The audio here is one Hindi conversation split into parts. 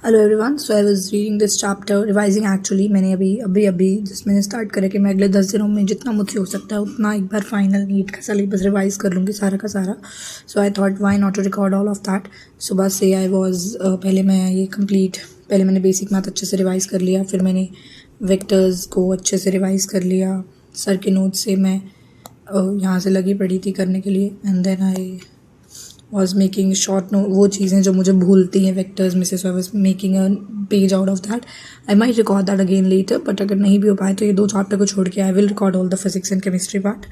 Hello everyone, so I was reading this chapter revising actually. मैंने अभी जिस मैंने स्टार्ट करा कि मैं अगले 10 दिनों में जितना मुझसे हो सकता है उतना एक बार फाइनल नीट का सिलेबस रिवाइज कर लूँगी सारा का सारा। So I thought why not to record all of that. सुबह से आई वाज पहले मैंने बेसिक मैथ अच्छे से रिवाइज़ कर लिया, फिर मैंने वेक्टर्स को अच्छे से रिवाइज़ कर लिया। सर के नोट से मैं यहाँ से लगी पड़ी थी करने के लिए, and then I was making short note, वो चीज़ें जो मुझे भूलती हैं वेक्टर्स में से। So I was making a page out of that. I might record that again later, but अगर नहीं भी हो पाए तो ये 2 चैप्टर को छोड़ के I will record all the physics and chemistry part.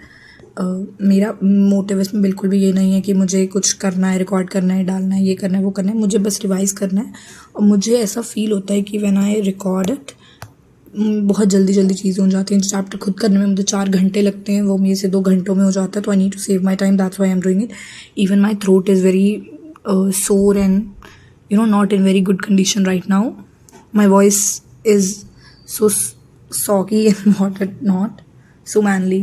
मेरा मोटिव इसमें बिल्कुल भी ये नहीं है कि मुझे कुछ करना है, रिकॉर्ड करना है, डालना है, ये करना है, वो करना है। मुझे बस रिवाइज़ करना है। और मुझे ऐसा फील होता है कि व्हेन आई रिकॉर्ड इट बहुत जल्दी चीज़ें हो जाती हैं। चैप्टर खुद करने में मुझे 4 घंटे लगते हैं, वो मेरे से 2 घंटों में हो जाता है। तो I need to save my time, that's why I am doing it. Even my throat is very sore and not in very good condition right now. My voice is so soggy and not so manly.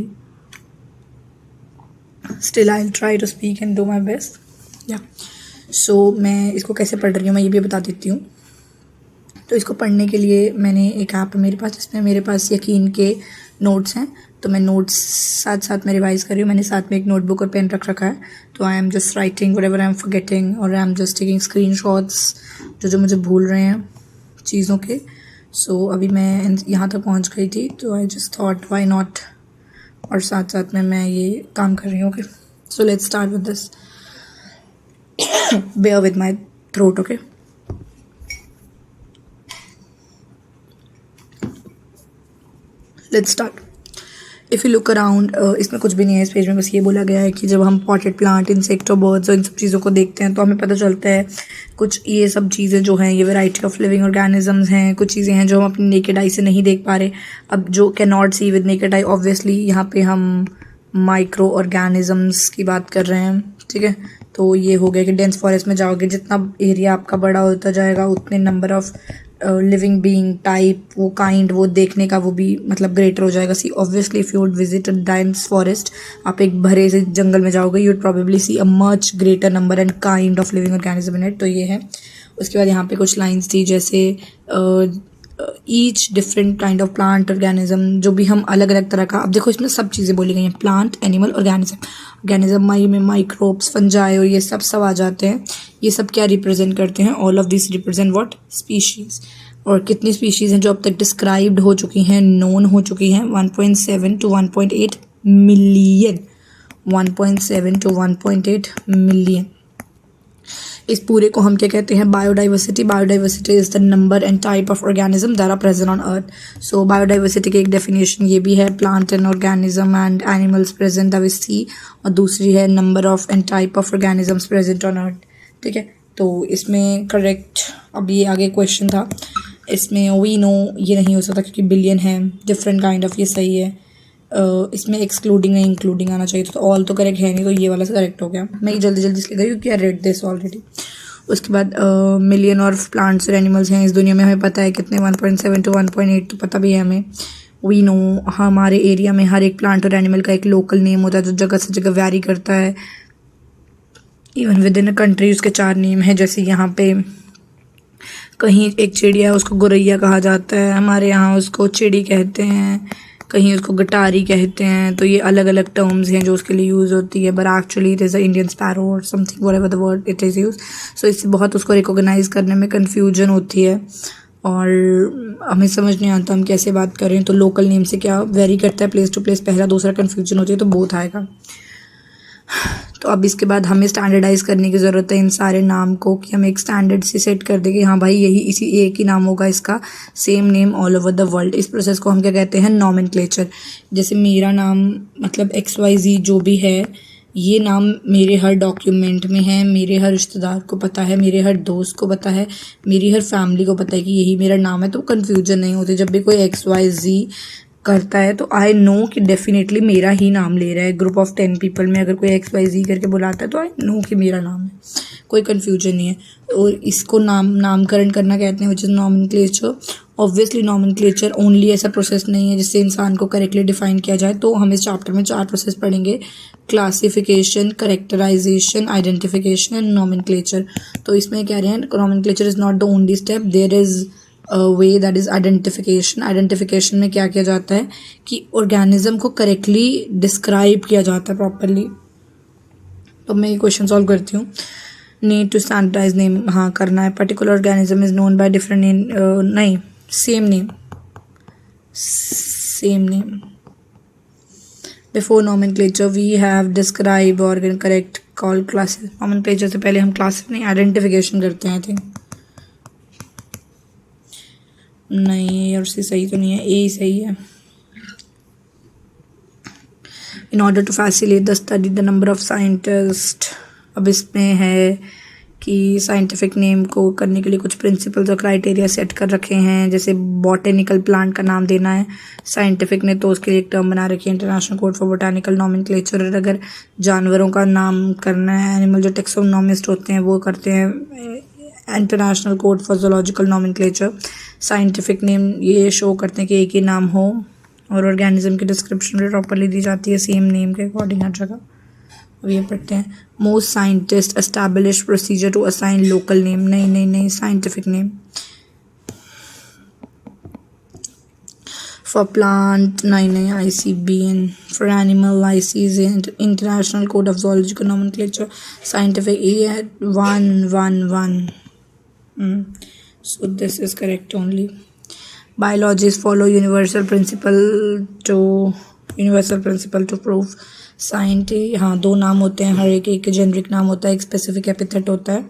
Still I'll try to speak and do my best. Yeah. So मैं इसको कैसे पढ़ रही हूँ मैं ये भी बता देती हूँ। तो इसको पढ़ने के लिए मैंने एक ऐप है मेरे पास, जिसमें मेरे पास यकीन के नोट्स हैं। तो मैं नोट्स साथ में रिवाइज़ कर रही हूँ। मैंने साथ में एक नोटबुक और पेन रख रखा है। तो I am just writing whatever I am forgetting, और I am just taking screenshots जो मुझे भूल रहे हैं चीज़ों के। सो अभी मैं यहाँ तक पहुँच गई थी, तो I just thought why not, और साथ में मैं ये काम कर रही हूँ। Okay, so let's start with this. Bear with my throat. Okay, let's start. If you look around, इसमें कुछ भी नहीं है इस पेज में, बस ये बोला गया है कि जब हम पॉटेड प्लांट, इंसेक्ट और बर्ड्स और इन सब चीज़ों को देखते हैं तो हमें पता चलता है कुछ ये सब चीज़ें जो हैं ये वैरायटी ऑफ लिविंग ऑर्गेनिजम्स हैं। कुछ चीज़ें हैं जो हम अपनी नेकेड आई से नहीं देख पा रहे। अब जो can not see with naked eye, obviously यहाँ पे हम माइक्रो ऑर्गेनिजम्स की बात कर रहे हैं। ठीक है, तो ये हो गया कि डेंस फॉरेस्ट में जाओगे, जितना एरिया आपका बड़ा होता जाएगा उतने number of living being type, वो काइंड, वो देखने का वो भी मतलब ग्रेटर हो जाएगा। See obviously if you would visit a dense forest, आप एक भरे से जंगल में जाओगे, you would probably see a much greater number and kind of living organism in it. तो ये है। उसके बाद यहाँ पे कुछ लाइंस थी जैसे each different kind of plant organism, जो भी हम अलग अलग तरह का। अब देखो इसमें सब चीज़ें बोली गई हैं, प्लांट, एनिमल, ऑर्गेनिज्म में माइक्रोब्स, फंजाई और ये सब आ जाते हैं। ये सब क्या रिप्रेजेंट करते हैं? All of this represent what? Species. और कितनी स्पीशीज़ हैं जो अब तक डिस्क्राइब्ड हो चुकी हैं, नोन हो चुकी हैं? 1.7 to 1.8 मिलियन। 1.7 to 1.8 million. इस पूरे को हम क्या कहते हैं? Biodiversity. Biodiversity is the number and type of organism that are present on earth. So biodiversity की एक डेफिनेशन ये भी है, plant and organism and animals present that we see, और दूसरी है number of and type of organisms present on earth. ठीक है, तो इसमें करेक्ट, अब ये आगे क्वेश्चन था, इसमें वी नो ये नहीं हो सकता क्योंकि बिलियन है, डिफरेंट काइंड ऑफ, ये सही है। इसमें एक्सक्लूडिंग नहीं इंक्लूडिंग आना चाहिए, तो ऑल तो करेक्ट है नहीं, तो ये वाला करेक्ट हो गया। मैं जल्दी इसलिए गई क्योंकि आई रेड दिस ऑलरेडी। उसके बाद मिलियन और प्लांट्स और एनिमल्स हैं इस दुनिया में, हमें पता है कितने, 1.7 to 1.8 तो पता भी है हमें। वी नो हमारे एरिया में हर एक प्लांट और एनिमल का एक लोकल नेम होता है जो जगह से जगह वैरी करता है। Even with in a country उसके 4 नेम है। जैसे यहाँ पे कहीं एक चिड़िया है उसको गोरैया कहा जाता है, हमारे यहाँ उसको चिड़ी कहते हैं, कहीं उसको गटारी कहते हैं। तो ये अलग अलग टर्म्स हैं जो उसके लिए यूज़ होती है, but actually it is a Indian sparrow और something whatever the word it is use. So इससे बहुत उसको रिकॉग्नाइज करने में कन्फ्यूजन होती है और हमें समझ नहीं आता हम कैसे बात कर रहे हैं। तो लोकल नेम से क्या वेरी करता है प्लेस टू प्लेस, पहला दूसरा कन्फ्यूजन होती है, तो बोथ आएगा। तो अब इसके बाद हमें स्टैंडर्डाइज करने की ज़रूरत है इन सारे नाम को, कि हम एक स्टैंडर्ड से सेट कर दें कि हाँ भाई यही इसी एक ही नाम होगा, इसका same name all over the world. इस प्रोसेस को हम क्या कहते हैं? नॉमेनक्लेचर। जैसे मेरा नाम मतलब XYZ जो भी है, ये नाम मेरे हर डॉक्यूमेंट में है, मेरे हर रिश्तेदार को पता है, मेरे हर दोस्त को पता है, मेरी हर फैमिली को पता है कि यही मेरा नाम है। तो कन्फ्यूजन नहीं होती जब भी कोई XYZ करता है, तो आई नो कि डेफिनेटली मेरा ही नाम ले रहा है। ग्रुप ऑफ 10 पीपल में अगर कोई XYZ करके बुलाता है तो आई नो कि मेरा नाम है, कोई कन्फ्यूजन नहीं है। और इसको नामकरण करना कहते हैं, which is nomenclature. Obviously nomenclature only ऐसा प्रोसेस नहीं है जिससे इंसान को करेक्टली डिफाइन किया जाए, तो हम इस चैप्टर में 4 प्रोसेस पढ़ेंगे: classification, characterization, identification and nomenclature. तो इसमें कह रहे हैं nomenclature is not the only step, there is way, that is identification. Identification में क्या किया जाता है कि ऑर्गेनिज्म को करेक्टली डिस्क्राइब किया जाता है प्रॉपरली। तो मैं ये क्वेश्चन सॉल्व करती हूँ। नीड टू स्टैंडर्डाइज नेम, हाँ करना है। Particular organism is known by different name, नहीं same name, same name. Before nomenclature we have describe और करेक्ट कॉल क्लासेस। नॉमेनक्लेचर से पहले हम क्लासेस नहीं, आइडेंटिफिकेशन करते हैं। आई थिंक नहीं, और सी सही तो नहीं है, ए सही है। In order to facilitate the study the number of scientist, अब इसमें है कि साइंटिफिक नेम को करने के लिए कुछ प्रिंसिपल्स और क्राइटेरिया सेट कर रखे हैं। जैसे बॉटेनिकल प्लांट का नाम देना है साइंटिफिक ने, तो उसके लिए एक टर्म बना रखी है, international code for botanical nomenclature. अगर जानवरों का नाम करना है, एनिमल जो टेक्सोनॉमिस्ट होते हैं वो करते हैं, international code for zoological nomenclature. Scientific name ये शो करते हैं कि एक ही नाम हो, और ऑर्गेनिज्म की डिस्क्रिप्शन भी प्रॉपरली दी जाती है सेम नेम के अकॉर्डिंग हर जगह। अब ये पढ़ते हैं। Most scientist establish procedure to assign local name, नहीं नहीं नहीं, साइंटिफिक नेम। फॉर प्लांट नहीं नहीं, ICBN। For animal ICZ, international code of zoological nomenclature. Scientific ये 111। So this is correct only. Biologists follow universal principle to prove scientist, हाँ 2 नाम होते हैं हर एक जेनरिक नाम होता है, एक स्पेसिफिक एपिथेट होता है,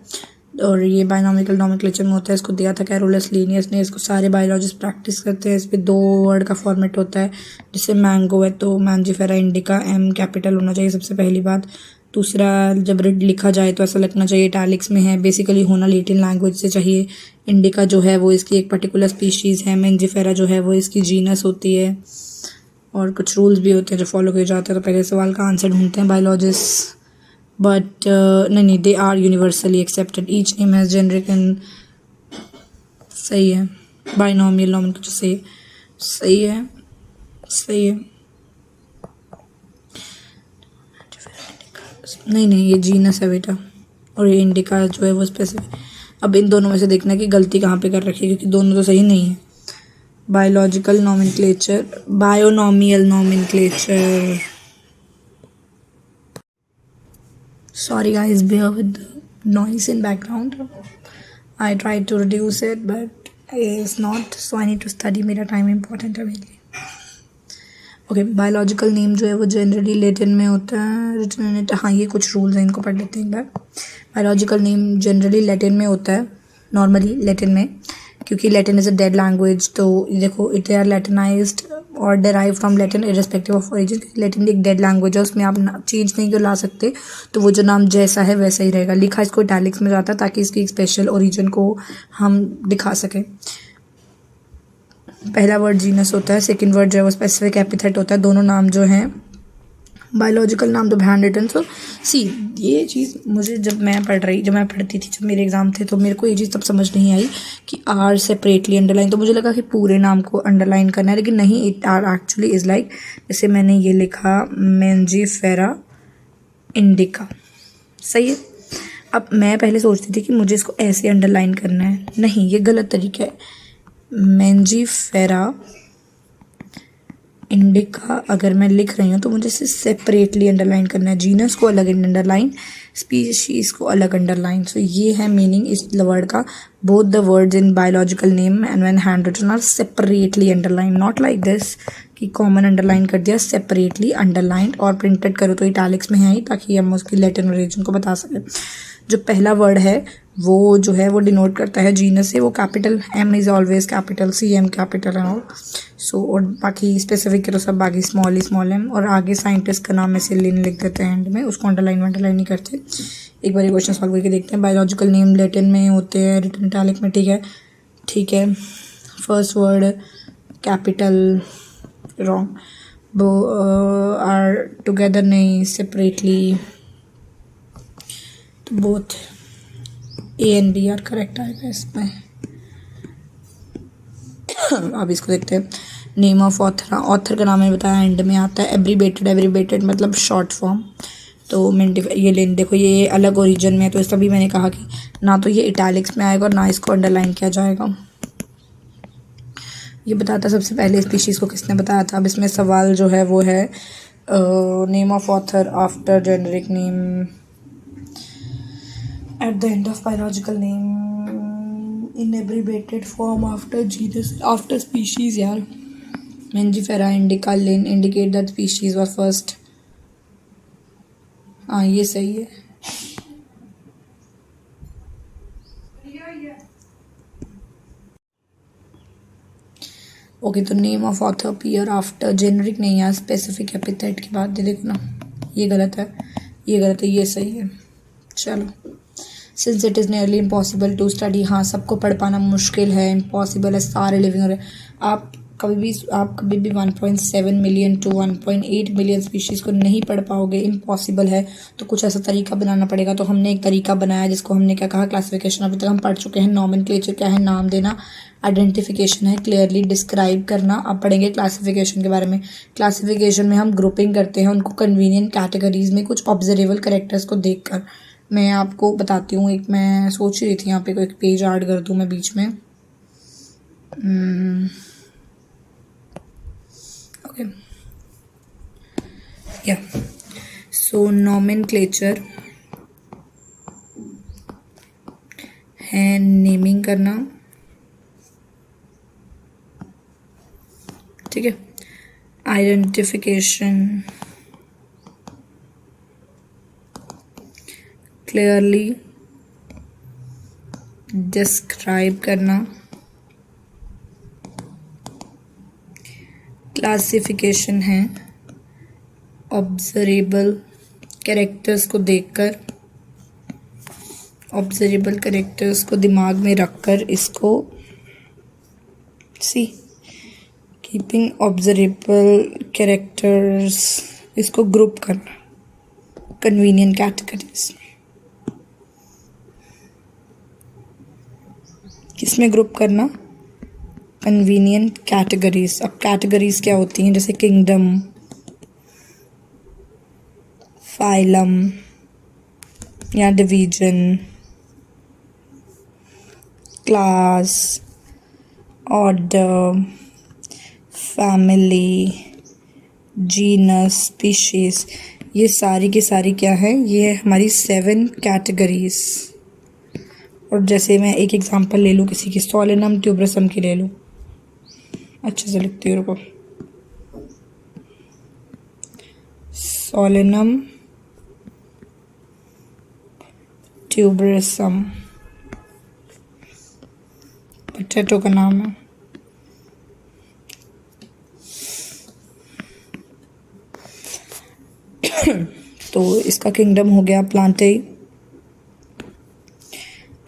और ये बायनॉमिकल नॉमेनक्लेचर में होता है। इसको दिया था कैरोलस लीनियस ने, इसको सारे बायोलॉजिस्ट प्रैक्टिस करते हैं। इस पर 2 वर्ड का फॉर्मेट होता है। जैसे मैंगो है तो मैंजीफेरा इंडिका, M कैपिटल होना चाहिए सबसे पहली बात। दूसरा, जब रिड लिखा जाए तो ऐसा लगना चाहिए इटैलिक्स में है, बेसिकली होना लैटिन लैंग्वेज से चाहिए। इंडिका जो है वो इसकी एक पर्टिकुलर स्पीशीज़ है, मैंजीफेरा जो है वो इसकी जीनस होती है, और कुछ रूल्स भी होते हैं जो फॉलो किए जाते हैं। तो पहले सवाल का आंसर ढूंढते हैं बायोलॉजिस्ट, बट नहीं, they are universally accepted, each name has generic and, सही है। बाइनोमियल नॉमेनक्लेचर सही सही है, सही है। नहीं ये जीनस है बेटा, और ये इंडिका जो है वो स्पेसिफिक। अब इन दोनों में से देखना कि गलती कहाँ पे कर रखी है, क्योंकि दोनों तो सही नहीं है। Biological nomenclature, binomial nomenclature, sorry guys, bear with the noise in background. I tried to reduce it but it's not, so I need to study, मेरा टाइम important है मेरे लिए। ओके, बायोलॉजिकल नेम जो है वो जनरली लैटिन में होता है, रिटन इन इट, हाँ ये कुछ रूल्स हैं, इनको पढ़ लेते हैं एक बार। बायोलॉजिकल नेम जनरली लैटिन में होता है, नॉर्मली लैटिन में, क्योंकि Latin is a dead language. तो देखो, इट आर लैटिनाइज्ड और derive from Latin irrespective of origin. Latin एक डेड लैंग्वेज है, उसमें आप चेंज नहीं कर ला सकते, तो वो जो नाम जैसा है वैसा ही रहेगा। लिखा इसको इटैलिक्स में जाता है ताकि इसकी एक स्पेशल ओरिजिन को हम दिखा सकें। पहला वर्ड जीनस होता है, सेकंड वर्ड जो है वो स्पेसिफिक एपिथेट होता है। दोनों नाम जो हैं बायोलॉजिकल नाम तो हैंड रिटन। सो सी, ये चीज़ मुझे जब मैं पढ़ती थी, जब मेरे एग्ज़ाम थे, तो मेरे को ये चीज़ तब समझ नहीं आई कि आर सेपरेटली अंडरलाइन, तो मुझे लगा कि पूरे नाम को अंडरलाइन करना है, लेकिन नहीं, it are actually is like, जैसे मैंने ये लिखा मैंजीफेरा इंडिका, सही है। अब मैं पहले सोचती थी कि मुझे इसको ऐसे अंडरलाइन करना है, नहीं ये गलत तरीका है। मैंजीफेरा इंडिका अगर मैं लिख रही हूँ तो मुझे इसे सेपरेटली अंडरलाइन करना है, जीनस को अलग अंडरलाइन, स्पीशीज़ को अलग अंडरलाइन। सो ये है मीनिंग इस वर्ड का। Both the words in biological name and when hand written are separately underline, not like this कि कॉमन अंडरलाइन कर दिया, सेपरेटली अंडरलाइंड, और प्रिंटेड करो तो इटैलिक्स में है ही, ताकि हम उसकी लैटिन ओरिजिन को बता सकें। जो पहला वर्ड है वो जो है वो डिनोट करता है जीनस से, वो capital, M is always capital, CM capital है, और सो और बाकी स्पेसिफिक के तो सब बाकी स्मॉल m, और आगे साइंटिस्ट का नाम ऐसे लिन लिख देते हैं एंड में, उसको अंडरलाइन नहीं करते। एक बार ये क्वेश्चन सॉल्व करके देखते हैं। बायोलॉजिकल नेम लैटिन में होते हैं, रिटन इटैलिक में, ठीक है। First word capital, wrong. Are together नहीं, सेपरेटली, तो both A and B are correct आएगा इसमें। अब इसको देखते हैं। नेम ऑफ ऑथर, ऑथर का नाम मैंने बताया एंड में आता है। एब्रीवेटेड, एब्रीवेटेड मतलब शॉर्ट फॉर्म। तो ये लेन देखो, ये अलग ओरिजिन में है, तो इसका भी मैंने कहा कि ना तो ये इटैलिक्स में आएगा और ना इसको अंडरलाइन किया जाएगा। ये बताता सबसे पहले स्पीशीज़ को किसने बताया था। अब इसमें सवाल जो है वो है name of author after generic name at the end of biological name in abbreviated form after genus after species. यार Mangifera indica lin indicate that species was first। हाँ ये सही है। ओके, तो name of author appear after generic नहीं है, स्पेसिफिक एपिथेट के बाद। देखो ना, ये गलत है, ये गलत है, ये सही है। चलो, since it is nearly impossible to study, हाँ सबको पढ़ पाना मुश्किल है, इम्पॉसिबल है, सारे लिविंग हो रहे। आप कभी भी 1.7 मिलियन टू 1.8 मिलियन स्पीशीज़ को नहीं पढ़ पाओगे, इम्पॉसिबल है। तो कुछ ऐसा तरीका बनाना पड़ेगा। तो हमने एक तरीका बनाया जिसको हमने क्या कहा, क्लासिफिकेशन। अभी तक हम पढ़ चुके हैं। नॉमेनक्लेचर क्या है, नाम देना। आइडेंटिफिकेशन है, क्लियरली डिस्क्राइब करना। अब पढ़ेंगे क्लासिफिकेशन के बारे में। क्लासिफिकेशन में हम ग्रुपिंग करते हैं उनको कन्वीनियंट कैटेगरीज में, कुछ ऑब्जर्वेबल कैरेक्टर्स को देखकर। मैं आपको बताती हूँ, एक मैं सोच रही थी यहाँ पे कोई एक पेज ऐड कर दूँ मैं बीच में। ओके, या सो नॉमेनक्लेचर है नेमिंग करना, ठीक है। आइडेंटिफिकेशन क्लियरली डिस्क्राइब करना। क्लासिफिकेशन है ऑब्जरेबल कैरेक्टर्स को देखकर, ऑब्जरेबल कैरेक्टर्स को दिमाग में रखकर इसको कीपिंग ऑब्जरेबल कैरेक्टर्स, इसको ग्रुप करना कन्वीनियंट कैटेगरीज। किसमें ग्रुप करना, कन्वीनियंट कैटेगरीज। अब कैटेगरीज क्या होती हैं, जैसे किंगडम, फाइलम या division, class, order, family, genus, species. ये सारी की सारी क्या है, ये है हमारी 7 कैटेगरीज। और जैसे मैं एक एग्जांपल ले लूँ किसी की, सोलेनम ट्यूबरसम की ले लूँ। अच्छे से लिखती हूँ, रुको। सोलेनम ट्यूबरसम पोटैटो का नाम है। तो इसका किंगडम हो गया प्लांटेई।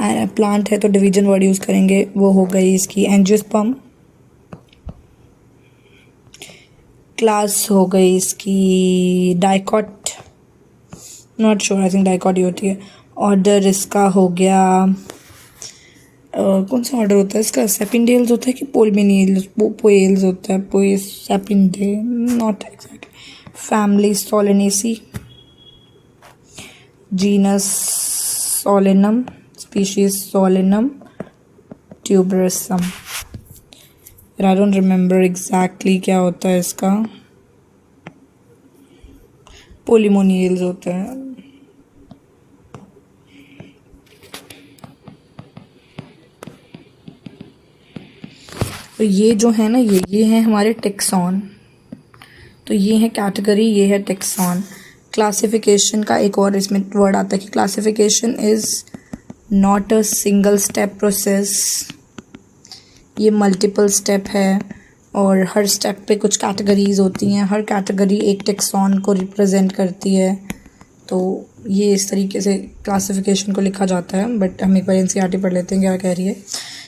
प्लांट है तो डिवीजन वर्ड यूज़ करेंगे, वो हो गई इसकी एंजियोस्पर्म। क्लास हो गई इसकी dicot, not sure, I think dicot ही होती है। ऑर्डर इसका हो गया कौन सा ऑर्डर होता है इसका, सेपिंडेल्स होता है कि पोलमिनियल्स, पोएल्स होता है, पोएस सेपिंडे, not exactly. Family Solanaceae, genus Solanum, species Solanum tuberosum. I don't remember exactly क्या होता है इसका, पोलिमोनियल्स होता है। तो ये जो है ना, ये है हमारे टेक्सॉन। तो ये है कैटेगरी, ये है टेक्सॉन। क्लासिफिकेशन का एक और इसमें वर्ड आता है कि classification is not a single step process. ये मल्टीपल स्टेप है और हर स्टेप पे कुछ कैटेगरीज होती हैं, हर कैटेगरी एक टेक्सॉन को रिप्रेजेंट करती है। तो ये इस तरीके से क्लासिफिकेशन को लिखा जाता है। बट हम एक बार एनसीईआरटी पढ़ लेते हैं क्या कह रही है।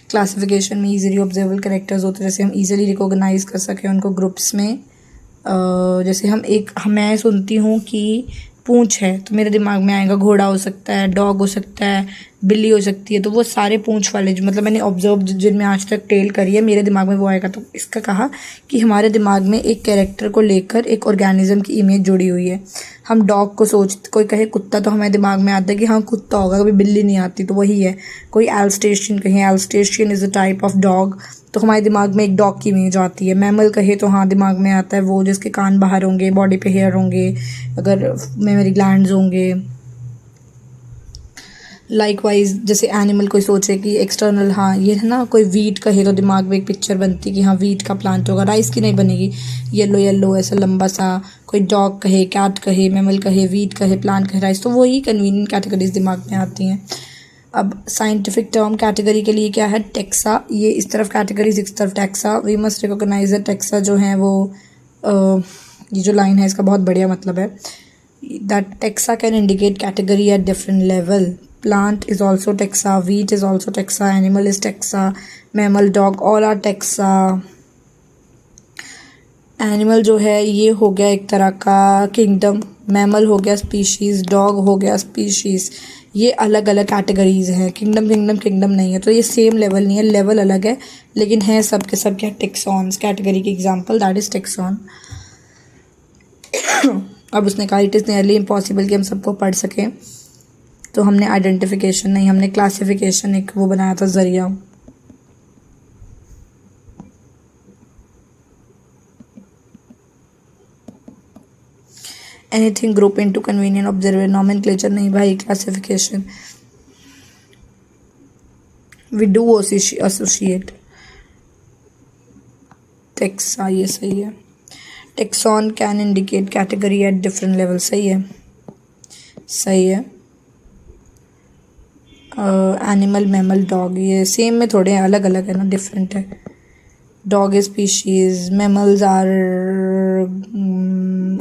क्लासिफिकेशन में इजीली ऑब्जर्वेबल कैरेक्टर्स होते हैं, जैसे हम इजीली रिकॉग्नाइज कर सकें उनको ग्रुप्स में। जैसे मैं सुनती हूँ कि पूंछ है तो मेरे दिमाग में आएगा घोड़ा हो सकता है, डॉग हो सकता है, बिल्ली हो सकती है। तो वो सारे पूंछ वाले जो मतलब मैंने ऑब्जर्व जिनमें आज तक टेल करी है मेरे दिमाग में वो आएगा। तो इसका कहा कि हमारे दिमाग में एक कैरेक्टर को लेकर एक ऑर्गेनिज्म की इमेज जुड़ी हुई है। हम डॉग को कोई कहे कुत्ता तो हमारे दिमाग में आता है कि हाँ कुत्ता होगा, कभी बिल्ली नहीं आती, तो वही है। कोई एल्स्टेशियन कहे, Alsatian is a type of dog, तो हमारे दिमाग में एक डॉग की इमेज आती है। मैमल कहे तो हाँ दिमाग में आता है वो जिसके कान बाहर होंगे, बॉडी पे हेयर होंगे, अगर मेमोरी ग्लैंड्स होंगे। लाइकवाइज जैसे एनिमल कोई सोचे कि एक्सटर्नल, हाँ ये है ना, कोई वीट कहे तो दिमाग में एक पिक्चर बनती कि हाँ वीट का प्लांट होगा, राइस की नहीं बनेगी, येलो येलो ऐसा लंबा सा। कोई डॉग कहे, कैट कहे, मैमल कहे, वीट कहे, प्लांट कहे, राइस, तो वही कन्वीनियंट कैटेगरीज दिमाग में आती हैं। अब साइंटिफिक टर्म कैटेगरी के लिए क्या है, टेक्सा। ये इस तरफ कैटेगरीज, इस तरफ taxa. We must recognize the taxa जो है वो ये जो लाइन है इसका बहुत बढ़िया मतलब है। That taxa can indicate category at different level. Plant is also taxa, wheat is also taxa, animal is taxa, mammal, dog, all are taxa. Animal जो है ये हो गया एक तरह का किंगडम, मैमल हो गया स्पीशीज़, डॉग हो गया स्पीशीज़। ये अलग अलग कैटेगरीज हैं। किंगडम किंगडम किंगडम नहीं है, तो ये सेम लेवल नहीं है, लेवल अलग है, लेकिन है सब के सब क्या, टेक्सॉन्स। कैटेगरी की एग्जांपल दैट इज़ टेक्सॉन। अब उसने कहा इट इज़ नियरली इम्पॉसिबल कि हम सबको पढ़ सकें, तो हमने आइडेंटिफिकेशन नहीं, हमने क्लासिफिकेशन एक वो बनाया था जरिया। Anything group into convenient observer, nomenclature नहीं भाई, classification. We do associate. Taxa ये सही है। Taxon can indicate category at different level, सही है, सही है। एनिमल, मैमल, डॉग, ये सेम में थोड़े अलग अलग है ना, डिफरेंट है। Dog is species, mammals are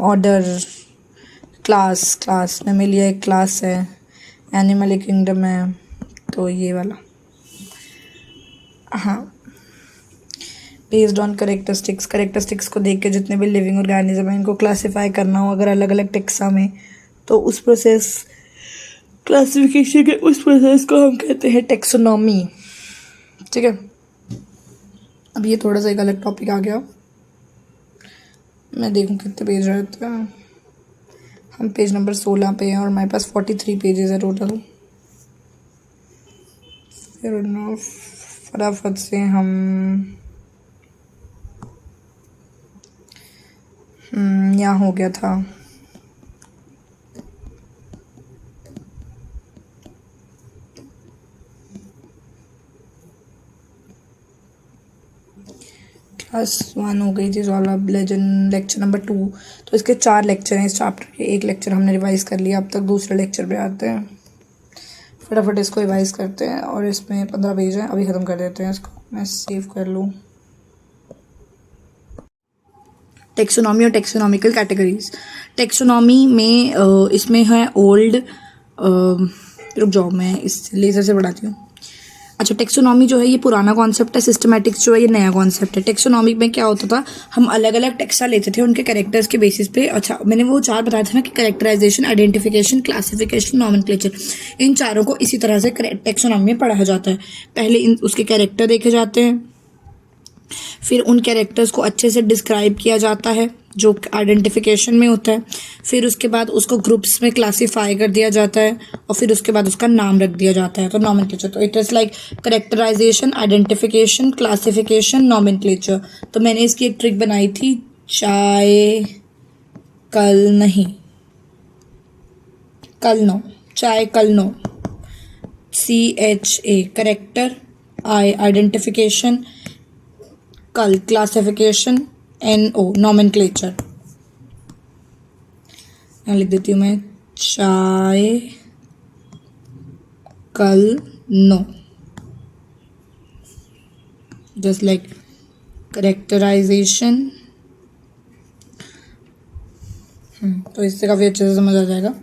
order, class mammalia एक क्लास है, एनिमल एक किंगडम है, तो ये वाला। हाँ, बेस्ड ऑन करेक्टरिस्टिक्स को देख के जितने भी लिविंग ऑर्गेनिज्म हैं इनको क्लासीफाई करना हो अगर अलग अलग टेक्सा में, तो उस प्रोसेस, क्लासिफिकेशन के उस प्रोसेस को हम कहते हैं टेक्सोनॉमी। ठीक है, अब ये थोड़ा सा एक अलग टॉपिक आ गया। मैं देखूं कितने पेज रहते हैं। हम पेज नंबर 16 पे हैं और हमारे पास 43 पेजेस है टोटल। फिर फटाफट से हम यहाँ हो गया था। क्लास 1 हो गई थी ज़ोलॉब लेजेंड, लेक्चर नंबर 2। तो इसके 4 लेक्चर हैं इस चैप्टर के, एक लेक्चर हमने रिवाइज़ कर लिया। अब तक दूसरे लेक्चर पे आते हैं, फटाफट इसको रिवाइज़ करते हैं। और इसमें 15 पेज हैं, अभी ख़त्म कर देते हैं इसको। मैं सेव कर लूँ। टेक्सोनॉमी और टेक्सोनॉमिकल कैटेगरीज। टेक्सोनॉमी में इसमें है ओल्ड, रुक जाओ मैं इस लेज़र से बढ़ाती हूँ। अच्छा, टेक्सोनॉमी जो है ये पुराना कॉन्सेप्ट है, सिस्टमैटिक्स जो है ये नया कॉन्सेप्ट है। टेक्सोनॉमी में क्या होता था, हम अलग अलग टेक्सा लेते थे उनके कैरेक्टर्स के बेसिस पे। अच्छा, मैंने वो 4 बताया था ना कि कैरेक्टराइजेशन, आइडेंटिफिकेशन, क्लासिफिकेशन, नॉमेनक्लेचर, इन चारों को इसी तरह से टेक्सोनॉमी में पढ़ा जाता है। पहले उसके कैरेक्टर देखे जाते हैं, फिर उन कैरेक्टर्स को अच्छे से डिस्क्राइब किया जाता है जो आइडेंटिफिकेशन में होता है, फिर उसके बाद उसको ग्रुप्स में क्लासीफाई कर दिया जाता है, और फिर उसके बाद उसका नाम रख दिया जाता है, तो नॉमेनक्लेचर। तो it is like characterization, identification, classification, nomenclature. तो मैंने इसकी एक ट्रिक बनाई थी, चाय कल नहीं, कल नो, चाय कल नो, CHA करेक्टर, आइडेंटिफिकेशन, कल क्लासिफिकेशन, NO नॉमेनक्लेचर। यहाँ लिख देती हूँ मैं, चाय कल नो, जस्ट लाइक करेक्टराइजेशन। तो इससे काफ़ी अच्छे से समझ आ जाएगा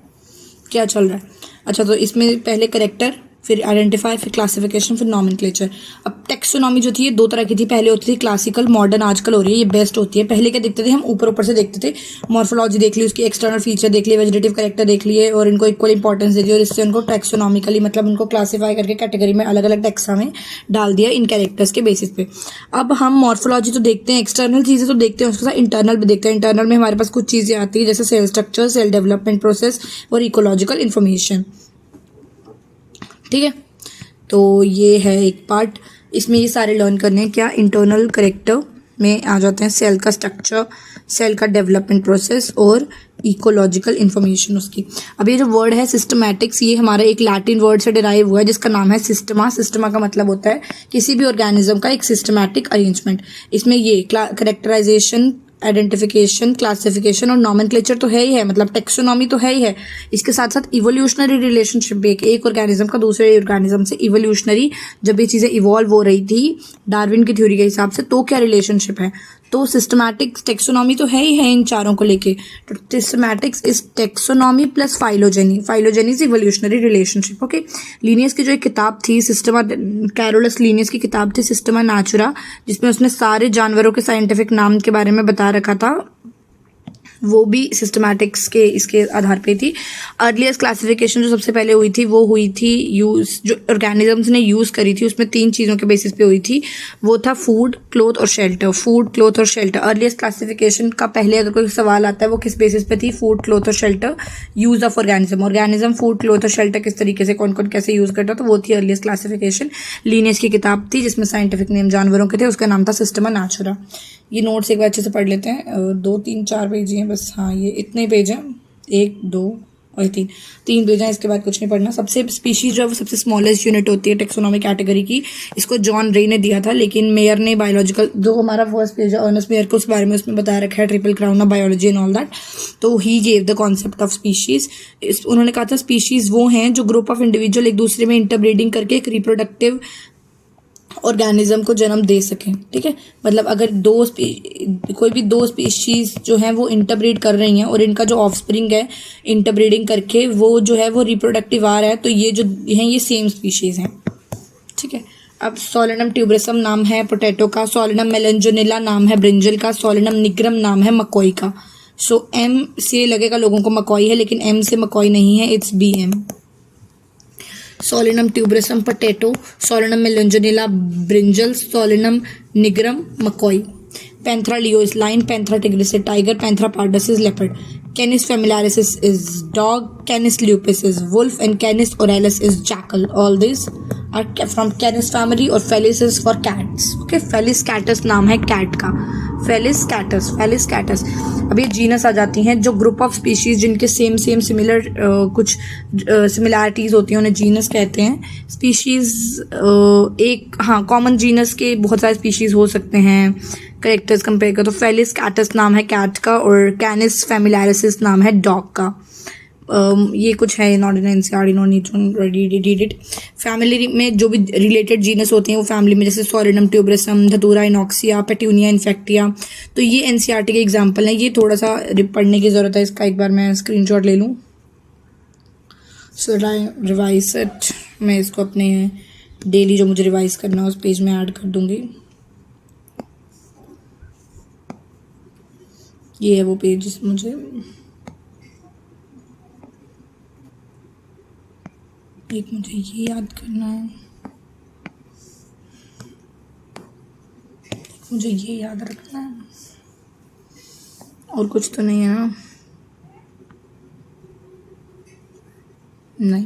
क्या चल रहा है। अच्छा, तो इसमें पहले करेक्टर, फिर आइडेंटिफाई, फिर क्लासिफिकेशन, फिर नॉमेनक्लेचर। अब टेक्सोनॉमी जो थी ये 2 तरह की थी, पहले होती थी क्लासिकल, मॉडर्न आजकल हो रही है, ये बेस्ट होती है। पहले क्या देखते थे हम, ऊपर ऊपर से देखते थे, मॉर्फोलॉजी देख ली, उसकी एक्सटर्नल फीचर देख लिए, वेजिटेटिव कैरेक्टर देख लिए और इनको इक्वल इंपॉर्टेंस दे दी और इससे उनको टेक्सोनॉमिकली मतलब उनको क्लासीफाई करके कैटेगरी में अलग अलग टेक्सा में डाल दिया इन कैरेक्टर्स के बेसिस पे। अब हम मॉर्फोलॉजी तो देखते हैं, एक्सटर्नल चीज़ें तो देखते हैं, उसके साथ इंटरनल भी देखते हैं। इंटरनल में हमारे पास कुछ चीज़ें आती है जैसे cell structure, cell development process और इकोलॉजिकल इन्फॉर्मेशन। ठीक है, तो ये है एक पार्ट, इसमें ये सारे लर्न करने हैं। क्या इंटरनल करेक्टर में आ जाते हैं सेल का स्ट्रक्चर, सेल का डेवलपमेंट प्रोसेस और इकोलॉजिकल इन्फॉर्मेशन उसकी। अब ये जो वर्ड है सिस्टमैटिक्स, ये हमारा एक लैटिन वर्ड से डिराइव हुआ है जिसका नाम है सिस्टमा। सिस्टमा का मतलब होता है किसी भी ऑर्गेनिज्म का एक सिस्टमैटिक अरेंजमेंट। इसमें ये करेक्टराइजेशन, आइडेंटिफिकेशन, क्लासिफिकेशन और नॉमेनक्लेचर तो है ही है, मतलब टेक्सोनॉमी तो है ही है। इसके साथ साथ इवोल्यूशनरी रिलेशनशिप भी, एक ऑर्गेनिज्म का दूसरे ऑर्गेनिज्म से इवोल्यूशनरी, जब ये चीज़ें इवॉल्व हो रही थी डार्विन की थ्योरी के हिसाब से, तो क्या रिलेशनशिप है। तो सिस्टमैटिक टेक्सोनॉमी तो है ही है इन चारों को लेके। तो systematics is taxonomy plus phylogeny, phylogeny is evolutionary relationship. Okay, Linnaeus की जो एक किताब थी सिस्टमा, कैरोलस लीनियस की किताब थी सिस्टमा नेचुरा, जिसमें उसने सारे जानवरों के साइंटिफिक नाम के बारे में बता रखा था, वो भी सिस्टमैटिक्स के इसके आधार पे थी। अर्लीस्ट क्लासिफिकेशन जो सबसे पहले हुई थी वो हुई थी यूज, जो ऑर्गेनिजम्स ने यूज़ करी थी उसमें 3 चीज़ों के बेसिस पे हुई थी, वो था फूड, क्लोथ और शेल्टर। फूड, क्लोथ और शेल्टर। अर्लीस्ट क्लासिफिकेशन का पहले अगर कोई सवाल आता है वो किस बेसिस पे थी, फूड, क्लोथ और shelter, use of organism food, cloth और शेल्टर किस तरीके से कौन कौन कैसे यूज़ करता, तो वो थी अर्लीस्ट क्लासिफिकेशन। लीनियस की किताब थी जिसमें साइंटिफिक नेम जानवरों के थे, उसका नाम था सिस्टमा नेचुरा। ये नोट्स एक बार अच्छे से पढ़ लेते हैं, 2, 3, 4 पेज ही हैं बस। हाँ, ये इतने पेज हैं, 1, 2 और 3 पेज हैं, इसके बाद कुछ नहीं पढ़ना। सबसे स्पीशीज जो है वो सबसे स्मॉलेस्ट यूनिट होती है टेक्सोनॉमी कैटेगरी की। इसको जॉन रे ने दिया था, लेकिन मेयर ने बायोलॉजिकल, जो हमारा फर्स्ट पेज है अर्नेस्ट मेयर को, उस बारे में उसमें बताया रखा है, triple crown of biology and all that. तो he gave the concept of species. उन्होंने कहा था स्पीशीज वो हैं जो ग्रुप ऑफ इंडिविजुअल एक दूसरे में इंटरब्रीडिंग करके एक रिप्रोडक्टिव ऑर्गेनिज्म को जन्म दे सकें। ठीक है, मतलब अगर कोई भी 2 स्पीशीज जो हैं वो इंटरब्रीड कर रही हैं और इनका जो ऑफस्प्रिंग है इंटरब्रीडिंग करके वो जो है वो रिप्रोडक्टिव आ रहा है, तो ये जो हैं ये सेम स्पीशीज हैं। ठीक है, अब सोलेनम ट्यूबरसम नाम है पोटैटो का, सोलेनम मेलेंजोनिला नाम है ब्रिंजल का, सोलेनम निग्रम नाम है मकोई का। सो एम से लगेगा लोगों को मकोई है, लेकिन एम से मकोई नहीं है, it's BM। Solanum tuberosum potato, Solanum melongena brinjal, Solanum nigrum makoi. Panthera leo lion, Panthera tigris tiger, Panthera pardus is leopard, Canis familiaris is dog, Canis lupus is wolf and Canis aureus is jackal. All this are from Canis family और Felis is for cats. Okay, Felis catus नाम है कैट का, फेलिस कैटस, फेलिस कैटस। अब ये जीनस आ जाती हैं, जो ग्रुप ऑफ स्पीशीज जिनके सेम सिमिलर कुछ सिमिलैरिटीज होती हैं उन्हें जीनस कहते हैं। स्पीशीज एक, हाँ, कॉमन जीनस के बहुत सारे स्पीशीज हो सकते हैं करेक्टर्स कंपेयर कर, तो फेलिस कैटस नाम है कैट का और कैनिस फेमिलियारिस नाम है डॉग का। ये कुछ है, not in NCERT, no need to read it. Family में जो भी रिलेटेड जीनस होते हैं वो फैमिली में, जैसे सोलेनम ट्यूबरसम, धतूरा इनॉक्सिया, पेट्यूनिया इन्फेक्टिया, तो ये एनसीईआरटी के एग्जाम्पल हैं। ये थोड़ा सा पढ़ने की ज़रूरत है, इसका एक बार मैं स्क्रीनशॉट ले लूँ। सो रिवाइज इट, मैं इसको अपने डेली जो मुझे रिवाइज करना है उस पेज में ऐड कर दूँगी। ये है वो पेज जिसमें मुझे ये याद करना है, मुझे ये याद रखना है, और कुछ तो नहीं है ना? नहीं,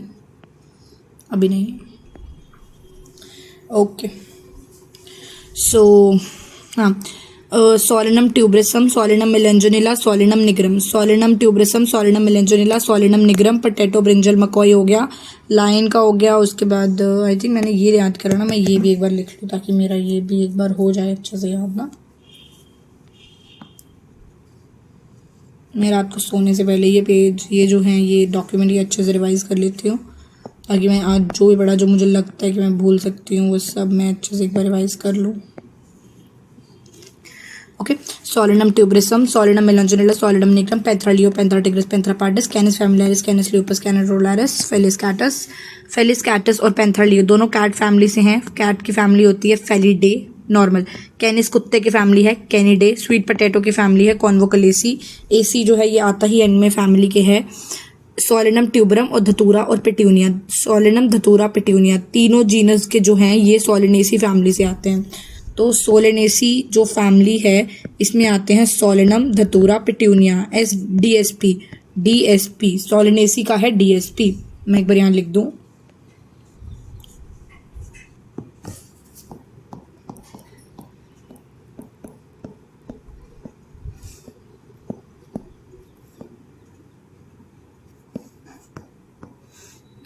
अभी नहीं। ओके, सो हाँ, Solanum tuberosum, Solanum melongena, Solanum nigrum, Solanum tuberosum, Solanum melongena, Solanum nigrum, potato, brinjal, makoi हो गया, लाइन का हो गया। उसके बाद आई थिंक मैंने ये याद करा ना, मैं ये भी एक बार लिख लूँ ताकि मेरा ये भी एक बार हो जाए अच्छे से याद ना। मैं रात को सोने से पहले ये पेज, ये जो हैं ये डॉक्यूमेंट, ये अच्छे से रिवाइज कर लेती हूँ ताकि मैं आज जो भी बड़ा जो मुझे लगता है कि मैं भूल सकती हूँ वो सब मैं अच्छे से एक बार रिवाइज कर लूँ। Okay, Solanum tuberosum, Solanum melongena, Solanum nigrum, Panthera leo, Panthera tigris, Panthera pardus, Canis familiaris, Canis lupus, Canis aureus, Felis catus. Felis catus और पेंथ्रा लियो दोनों कैट फैमिली से हैं। कैट की फैमिली होती है फेलिडे नॉर्मल। कैनिस कुत्ते की फैमिली है कैनिडे। स्वीट पोटैटो की फैमिली है कॉन्वोकलेसी। एसी जो है ये आता ही एंड में फैमिली के है। सोलेनम ट्यूबरम और धतूरा और पेट्यूनिया, सोलेनम धतूरा पेट्यूनिया तीनों जीनस के जो हैं ये सोलेनेसी फैमिली से आते हैं। तो सोलेनेसी जो फैमिली है इसमें आते हैं सोलेनम धतूरा petunia, S DSP. DSP Solanaceae का है डीएसपी। मैं एक बार यहाँ लिख दूँ,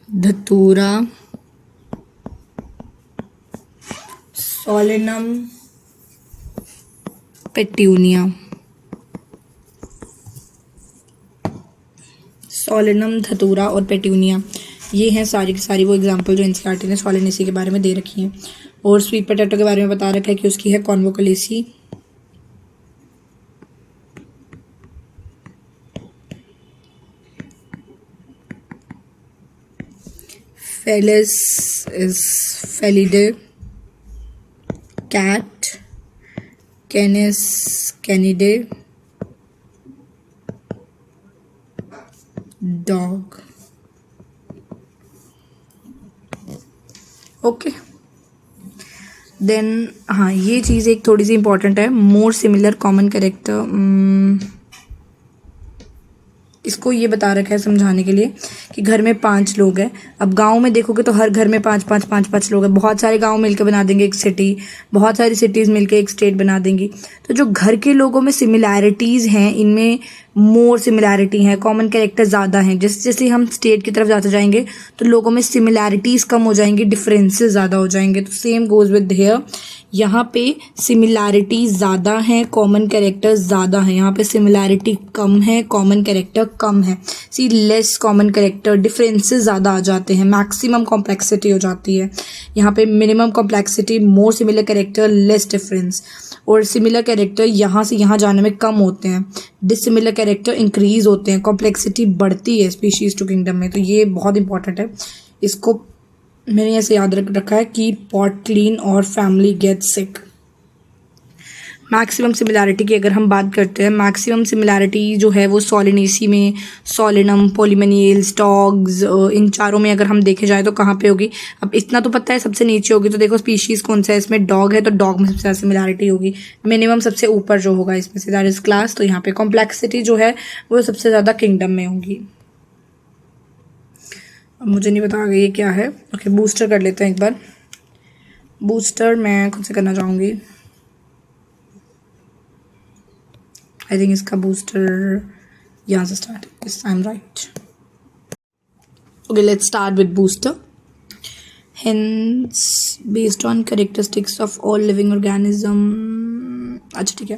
धतूरा, सोलेनम पेट्यूनिया, सोलेनम धतूरा और पेट्यूनिया, ये हैं सारी की सारी वो एग्जाम्पल जो एनसीईआरटी ने सोलेनेसी के बारे में दे रखी हैं। और स्वीट पोटैटो के बारे में बता रखा है कि उसकी है कॉन्वोकलेसी। Felis is Felidae, cat, Canis Canidae, dog. Okay, then हाँ ये चीज़ एक थोड़ी सी इंपॉर्टेंट है, मोर सिमिलर कॉमन कैरेक्टर। इसको ये बता रखा है समझाने के लिए कि घर में 5 लोग हैं। अब गांव में देखोगे तो हर घर में 5 लोग हैं। बहुत सारे गांव मिलकर बना देंगे एक सिटी, बहुत सारी सिटीज़ मिलकर एक स्टेट बना देंगी। तो जो घर के लोगों में सिमिलैरिटीज़ हैं इनमें मोर सिमिलैरिटी है, कॉमन कैरेक्टर ज़्यादा हैं। जैसे जैसे हम स्टेट की तरफ जाते जाएंगे तो लोगों में सिमिलैरिटीज़ कम हो जाएंगी, डिफरेंसेस ज़्यादा हो जाएंगे। तो सेम गोज़ विद हियर, यहाँ पे सिमिलैरिटी ज़्यादा है, कॉमन कैरेक्टर ज़्यादा है। यहाँ पे सिमिलैरिटी कम है, कॉमन कैरेक्टर कम है। सी लेस कॉमन कैरेक्टर, डिफरेंसेस ज़्यादा आ जाते हैं, मैक्सिमम कॉम्प्लेक्सिटी हो जाती है। यहाँ पे मिनिमम कॉम्प्लेक्सिटी, मोर सिमिलर कैरेक्टर, लेस डिफरेंस। और सिमिलर कैरेक्टर यहाँ से यहाँ जाने में कम होते हैं, डिसिमिलर कैरेक्टर इंक्रीज होते हैं, कॉम्प्लेक्सिटी बढ़ती है स्पीशीज टू किंगडम में। तो ये बहुत इंपॉर्टेंट है, इसको मैंने ऐसे याद रख रखा है कि पॉट क्लीन और family get sick. Maximum similarity की अगर हम बात करते हैं, मैक्सिमम सिमिलैरिटी जो है वो सोलेनेसी में, सोलेनम, पॉलीमेनियल्स, डॉग्स, इन चारों में अगर हम देखे जाए तो कहाँ पे होगी। अब इतना तो पता है सबसे नीचे होगी, तो देखो स्पीशीज़ कौन सा है इसमें, डॉग है तो डॉग में सबसे ज़्यादा सिमिलैरिटी होगी। मिनिमम सबसे ऊपर जो होगा इसमें से दैट इज क्लास। तो यहाँ पे कॉम्प्लेक्सिटी जो है वो सबसे ज़्यादा किंगडम में होगी। अब मुझे नहीं पता आगे ये क्या है। ओके, बूस्टर कर लेते हैं एक बार। बूस्टर मैं खुद से करना चाहूँगी। आई थिंक इसका बूस्टर यहाँ से start, yes I am right. Okay, let's start with booster. Hence, based on characteristics of all living organism। अच्छा ठीक है,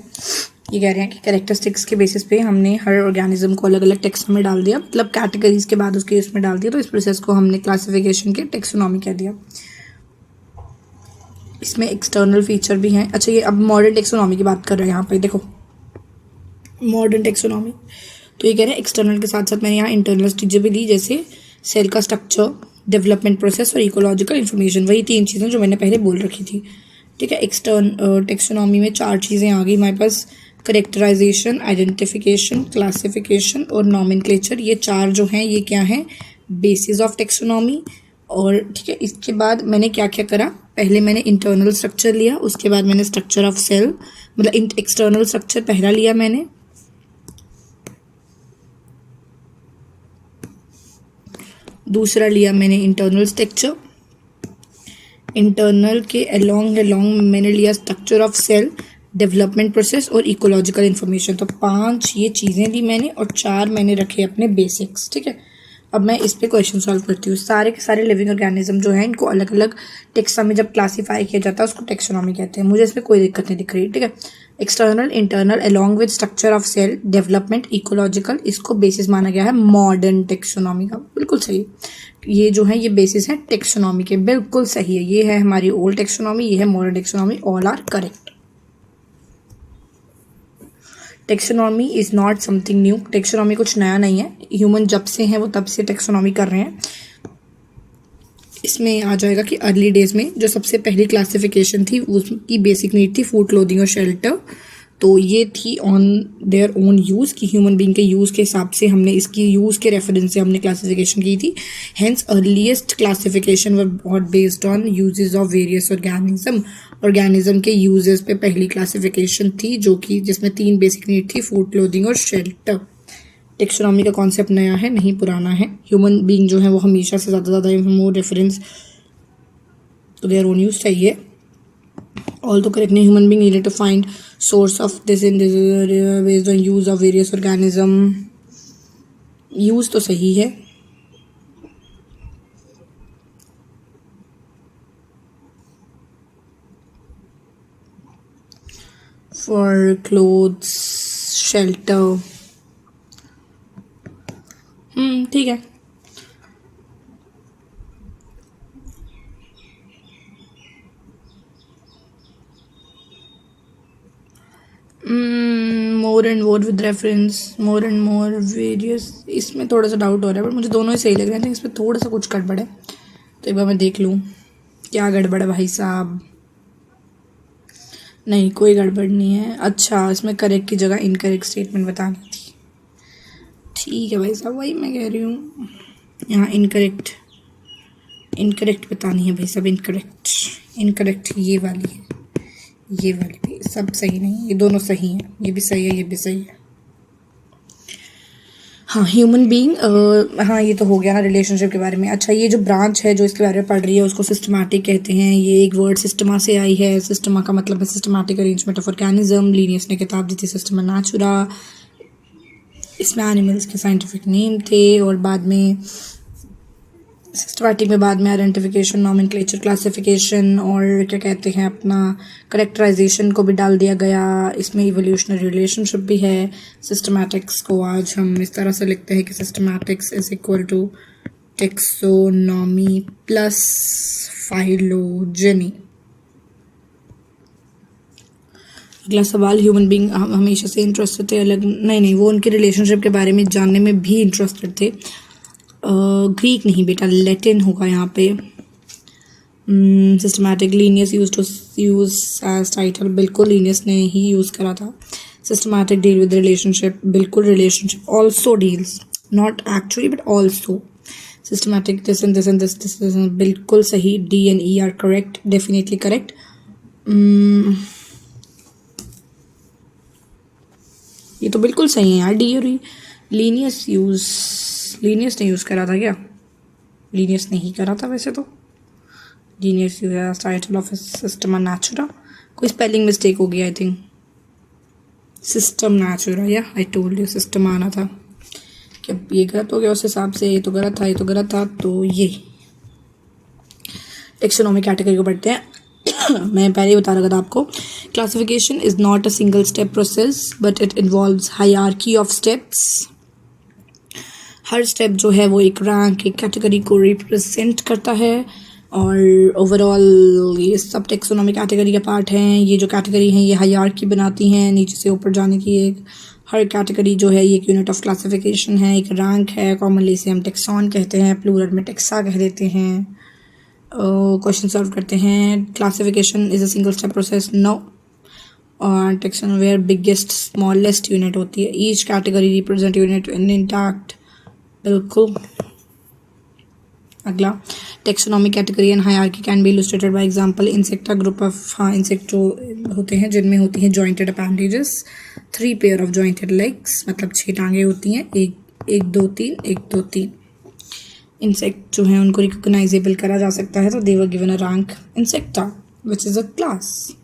ये कह रहे हैं कि कैरेक्टरिस्टिक्स के बेसिस पे हमने हर ऑर्गेनिज्म को अलग अलग टेक्सोन में डाल दिया, मतलब कैटेगरीज के बाद उसके इसमें डाल दिया। तो इस प्रोसेस को हमने क्लासिफिकेशन के टेक्सोनॉमी कह दिया। इसमें एक्सटर्नल फीचर भी हैं। अच्छा, ये अब मॉडर्न टेक्सोनॉमी की बात कर रहे हैं यहाँ पे, देखो मॉडर्न टेक्सोनॉमी। तो ये कह रहे हैं एक्सटर्नल के साथ साथ मैंने यहाँ इंटरनल चीज़ें भी दी, जैसे सेल का स्ट्रक्चर, डेवलपमेंट प्रोसेस और इकोलॉजिकल इन्फॉर्मेशन। वही 3 चीज़ें जो मैंने पहले बोल रखी थी। ठीक है, टेक्सोनॉमी में 4 चीज़ें आ गई हमारे पास, करेक्टराइजेशन, आइडेंटिफिकेशन, क्लासिफिकेशन और नॉमेनक्लेचर। ये 4 जो हैं ये क्या हैं, बेसिस ऑफ टेक्सोनॉमी। और ठीक है, इसके बाद मैंने क्या क्या करा, पहले मैंने इंटरनल स्ट्रक्चर लिया, उसके बाद मैंने स्ट्रक्चर ऑफ सेल, मतलब एक्सटर्नल स्ट्रक्चर पहला लिया मैंने, दूसरा लिया मैंने इंटरनल स्ट्रक्चर, इंटरनल के अलोंग मैंने लिया structure of cell, development process और इकोलॉजिकल इन्फॉर्मेशन। तो 5 ये चीज़ें ली मैंने और 4 मैंने रखे अपने बेसिक्स। ठीक है, अब मैं इस पे क्वेश्चन सॉल्व करती हूँ। सारे के सारे लिविंग ऑर्गेनिज्म जो है इनको अलग अलग टेक्सा में जब क्लासीफाई किया जाता है उसको टेक्सोनॉमी कहते हैं। मुझे इसमें कोई दिक्कत नहीं दिख रही। ठीक है, external, internal, along with structure of cell, development, ecological, इसको बेसिस माना गया है मॉडर्न टेक्सोनॉमी का। बिल्कुल सही, ये जो है ये बेसिस है टेक्सोनॉमी के, बिल्कुल सही है। ये है हमारी ओल्ड टेक्सोनॉमी, ये है modern taxonomy, all are correct. Taxonomy is not something new, taxonomy कुछ नया नहीं है, ह्यूमन जब से हैं वो तब से टेक्सोनॉमी कर रहे हैं। इसमें आ जाएगा कि अर्ली डेज में जो सबसे पहली क्लासिफिकेशन थी उसकी बेसिक नीड थी फूड, क्लोथिंग और शेल्टर। तो ये थी ऑन देयर ओन यूज़ कि ह्यूमन बीइंग के यूज़ के हिसाब से हमने इसकी यूज़ के रेफरेंस से हमने क्लासिफिकेशन की थी। Hence earliest classification were based on uses of various organism के यूजेस पे पहली क्लासिफिकेशन थी, जो कि जिसमें 3 बेसिक नीड थी, फूड, क्लोथिंग और शेल्टर। टेक्सोनॉमी का कॉन्सेप्ट नया है, नहीं पुराना है। ह्यूमन बीइंग जो है वो हमेशा से ज़्यादा more reference to their own use चाहिए। ऑल तो करेक्ट नहीं, human being needed to find source of this in based on use of various organism. Use तो सही है। फॉर क्लोथ्स, शेल्टर, ठीक है। More and more with reference, more and more various, इसमें थोड़ा सा डाउट हो रहा है, बट मुझे दोनों ही सही लग रहे हैं। इसमें थोड़ा सा कुछ गड़बड़ है, तो एक बार मैं देख लूँ क्या गड़बड़ है भाई साहब। नहीं, कोई गड़बड़ नहीं है। अच्छा, इसमें करेक्ट की जगह इनकरेक्ट स्टेटमेंट बतानी थी। ठीक है भाई साहब, वही मैं कह रही हूँ, यहाँ इनकरेक्ट बतानी है भाई साहब। इनकरेक्ट ये वाली है, ये वाली भी सब सही नहीं, ये दोनों सही हैं, ये भी सही है, ये भी सही है। हाँ, ह्यूमन बीइंग, हाँ ये तो हो गया ना रिलेशनशिप के बारे में। अच्छा, ये जो ब्रांच है जो इसके बारे में पढ़ रही है उसको सिस्टमैटिक कहते हैं। ये एक वर्ड सिस्टमा से आई है। सिस्टमा का मतलब है systematic arrangement of organism. Linnaeus ने किताब दी थी सिस्टमा नेचुरा। इसमें एनिमल्स के साइंटिफिक नेम थे, और बाद में सिस्टमैटिक में बाद में आइडेंटिफिकेशन, नॉमेनक्लेचर, क्लासिफिकेशन और क्या कहते हैं अपना करेक्टराइजेशन को भी डाल दिया गया। इसमें इवोल्यूशनरी रिलेशनशिप भी है। सिस्टमैटिक्स को आज हम इस तरह से लिखते हैं कि systematics is equal to taxonomy plus phylogeny. अगला सवाल, ह्यूमन बीइंग हमेशा से इंटरेस्टेड थे अलग नहीं, वो उनके रिलेशनशिप के बारे में जानने में भी इंटरेस्टेड थे। ग्रीक नहीं बेटा, लैटिन होगा यहाँ पे। Systematic, Linnaeus use as title, बिल्कुल लीनियस ने ही यूज़ करा था। सिस्टमैटिक डील विद रिलेशनशिप, बिल्कुल relationship. Also deals, not actually but also. Systematic this and this and this, बिल्कुल सही। D and E are correct, definitely correct. ये तो बिल्कुल सही है यार, डी और ई। लीनियस ने यूज़ करा था क्या? लीनियस नहीं करा था वैसे तो। Linnaeus use as title of Systema Naturae. कोई स्पेलिंग मिस्टेक होगी आई थिंक। सिस्टम नेचुरा, या आई टोल्ड यू सिस्टम आना था। क्या ये गलत हो गया उस हिसाब से? ये तो गलत था, ये तो गलत था। तो ये टेक्सोनॉमी कैटेगरी को पढ़ते हैं। मैं पहले ही बता रहा था आपको, classification is not a single step process but it involves hierarchy of steps. Her step जो है वो एक रैंक, एक कैटेगरी को रिप्रेजेंट करता है, और ओवरऑल ये सब टेक्सोनॉमी कैटेगरी का पार्ट हैं। ये जो कैटेगरी हैं ये हायरार्की बनाती हैं, नीचे से ऊपर जाने की। एक हर कैटेगरी जो है ये एक यूनिट ऑफ क्लासिफिकेशन है, एक रैंक है। कॉमनली इसे हम टेक्सॉन कहते हैं, प्लूरल में टेक्सा कह देते हैं। क्वेश्चन सॉल्व करते हैं। Classification is a single step process, no. और taxon where biggest smallest unit होती है। Each category represent unit in intact, बिल्कुल। अगला, taxonomy category and hierarchy can be illustrated by example. Insecta group of, हाँ इंसेक्ट जो होते हैं जिनमें होती हैं jointed appendages, 3 pair of jointed legs, मतलब 6 टांगे होती हैं, एक 2 3, 1 2 3। इंसेक्ट जो है उनको रिकॉग्नाइजेबल करा जा सकता है, तो they were given a rank Insecta which is a class.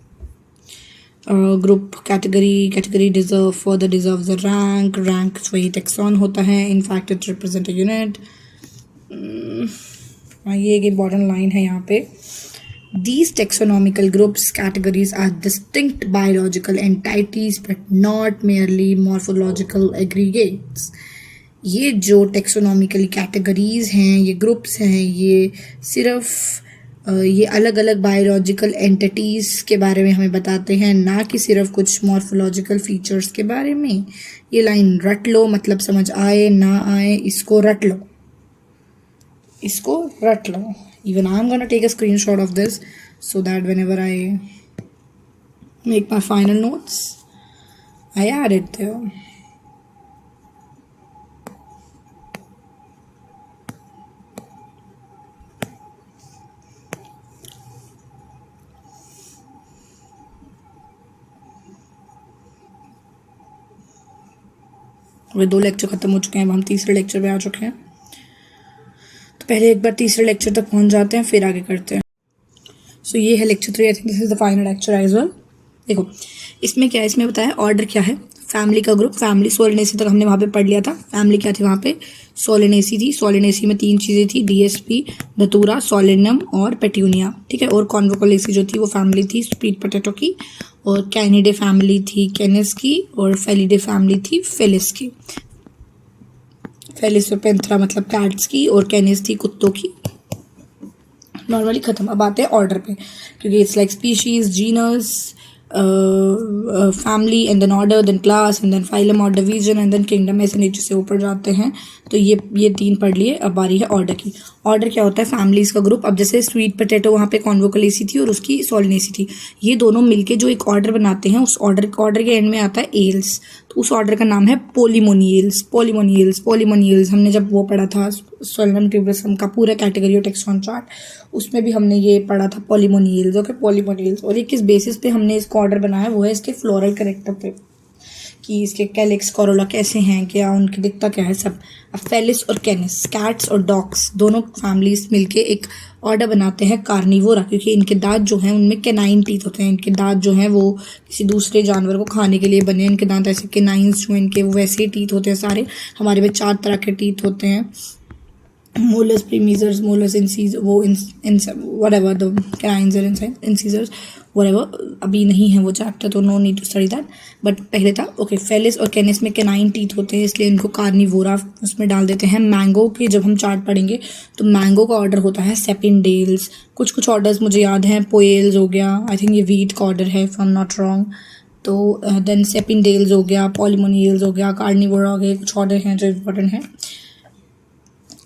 Group, category deserve for the deserve the rank, rank वही टेक्सॉन होता है। In fact it represent a unit. ये एक इम्पॉर्टेंट लाइन है यहाँ पे। These taxonomical groups, categories are distinct biological entities but not merely morphological aggregates. ये जो टेक्सोनॉमिकल कैटेगरीज हैं, ये ग्रुप्स हैं, ये सिर्फ ये अलग अलग बायोलॉजिकल एंटिटीज़ के बारे में हमें बताते हैं, ना कि सिर्फ कुछ मॉर्फोलॉजिकल फीचर्स के बारे में। ये लाइन रट लो, मतलब समझ आए ना आए इसको रट लो, इसको रट लो। Even I'm gonna take a screenshot of this so that whenever I make my final notes, I add it there. Way 2 lecture खत्म हो चुके हैं, अब हम तीसरे लेक्चर पे आ चुके हैं। तो पहले एक बार तीसरे लेक्चर तक पहुंच जाते हैं, फिर आगे करते हैं। सो ये है lecture 3। I think this is the final lecture as well. देखो इसमें क्या है, इसमें बताया ऑर्डर क्या है। फैमिली का ग्रुप, फैमिली सोलिनेसी तक हमने वहाँ पे पढ़ लिया था। फैमिली क्या थी वहाँ पे, सोलिनेसी थी। सोलिनेसी में 3 चीज़ें थी, डीएसपी, धतूरा, सोलिनम और पेट्यूनिया, ठीक है। और कॉन्वोकोलेसी जो थी वो फैमिली थी स्वीट पोटैटो की। और कैनिडे फैमिली थी कैनिस की। और फेलिडे फैमिली थी फेलिस की। फेलिस और पेंथरा मतलब कैट्स की, और कैनिस थी कुत्तों की। नॉर्मली खत्म। अब आते हैं ऑर्डर पे, क्योंकि it's like species, genus, family and then order, then class and then phylum और डिवीजन एंड देन किंगडम, ऐसे नीचे से ऊपर जाते हैं। तो ये 3 पढ़ लिए। अब बारी है ऑर्डर की। ऑर्डर क्या होता है, फैमिलीज का ग्रुप। अब जैसे स्वीट पोटैटो वहाँ पे कॉन्वोकोलेसी थी और उसकी सोलिनेसी थी, ये दोनों मिलके जो एक ऑर्डर बनाते हैं, उस ऑर्डर के एंड में आता है एल्स। तो उस ऑर्डर का नाम है पोलिमोनियल्स। पोलिमोनियल्स पोलिमोनियल्स हमने जब वो पढ़ा था सोलनम ट्यूबरसम का पूरा कैटेगरी और टेक्सॉन चार्ट, उसमें भी हमने ये पढ़ा था पोलिमोनियल्स। ओके, पोलिमोनियल्स। और ये किस बेसिस पे हमने इसको ऑर्डर बनाया, वो है इसके फ्लोरल कैरेक्टर पे, कि इसके कैलिक्स कोरोला कैसे हैं, क्या उनकी दिखता क्या है सब। अब फेलिस और कैनिस, कैट्स और डॉग्स, दोनों फैमिलीज मिलके एक ऑर्डर बनाते हैं कार्निवोरा, क्योंकि इनके दांत जो हैं उनमें कैनाइन टीथ होते हैं। इनके दांत जो हैं वो किसी दूसरे जानवर को खाने के लिए बने। इनके दांत ऐसे कैनाइन्स जो इनके वो वैसे ही टीथ होते हैं सारे। हमारे में 4 तरह के टीथ होते हैं, मोलस, प्रीमीजर्स, मोलस, इंसीज, वो whatever the canines are inside, incisors, whatever। अभी नहीं है वो चैप्टर, तो no need to study that, but पहले था। ओके, फेलिस और कैनिस में कैनाइन टीथ होते हैं, इसलिए इनको कार्निवोरा उसमें डाल देते हैं। मैंगो के जब हम चार्ट पढ़ेंगे तो मैंगो का ऑर्डर होता है सेपिनडेल्स। कुछ ऑर्डर्स मुझे याद हैं, पोएल्स हो गया, आई थिंक ये वीट का ऑर्डर है if I am not wrong. तो देन सेपिनडेल्स हो गया, पॉलीमोनियल्स हो गया, कार्निवोरा हो गया। कुछ ऑर्डर हैं जो इम्पोर्टेंट हैं।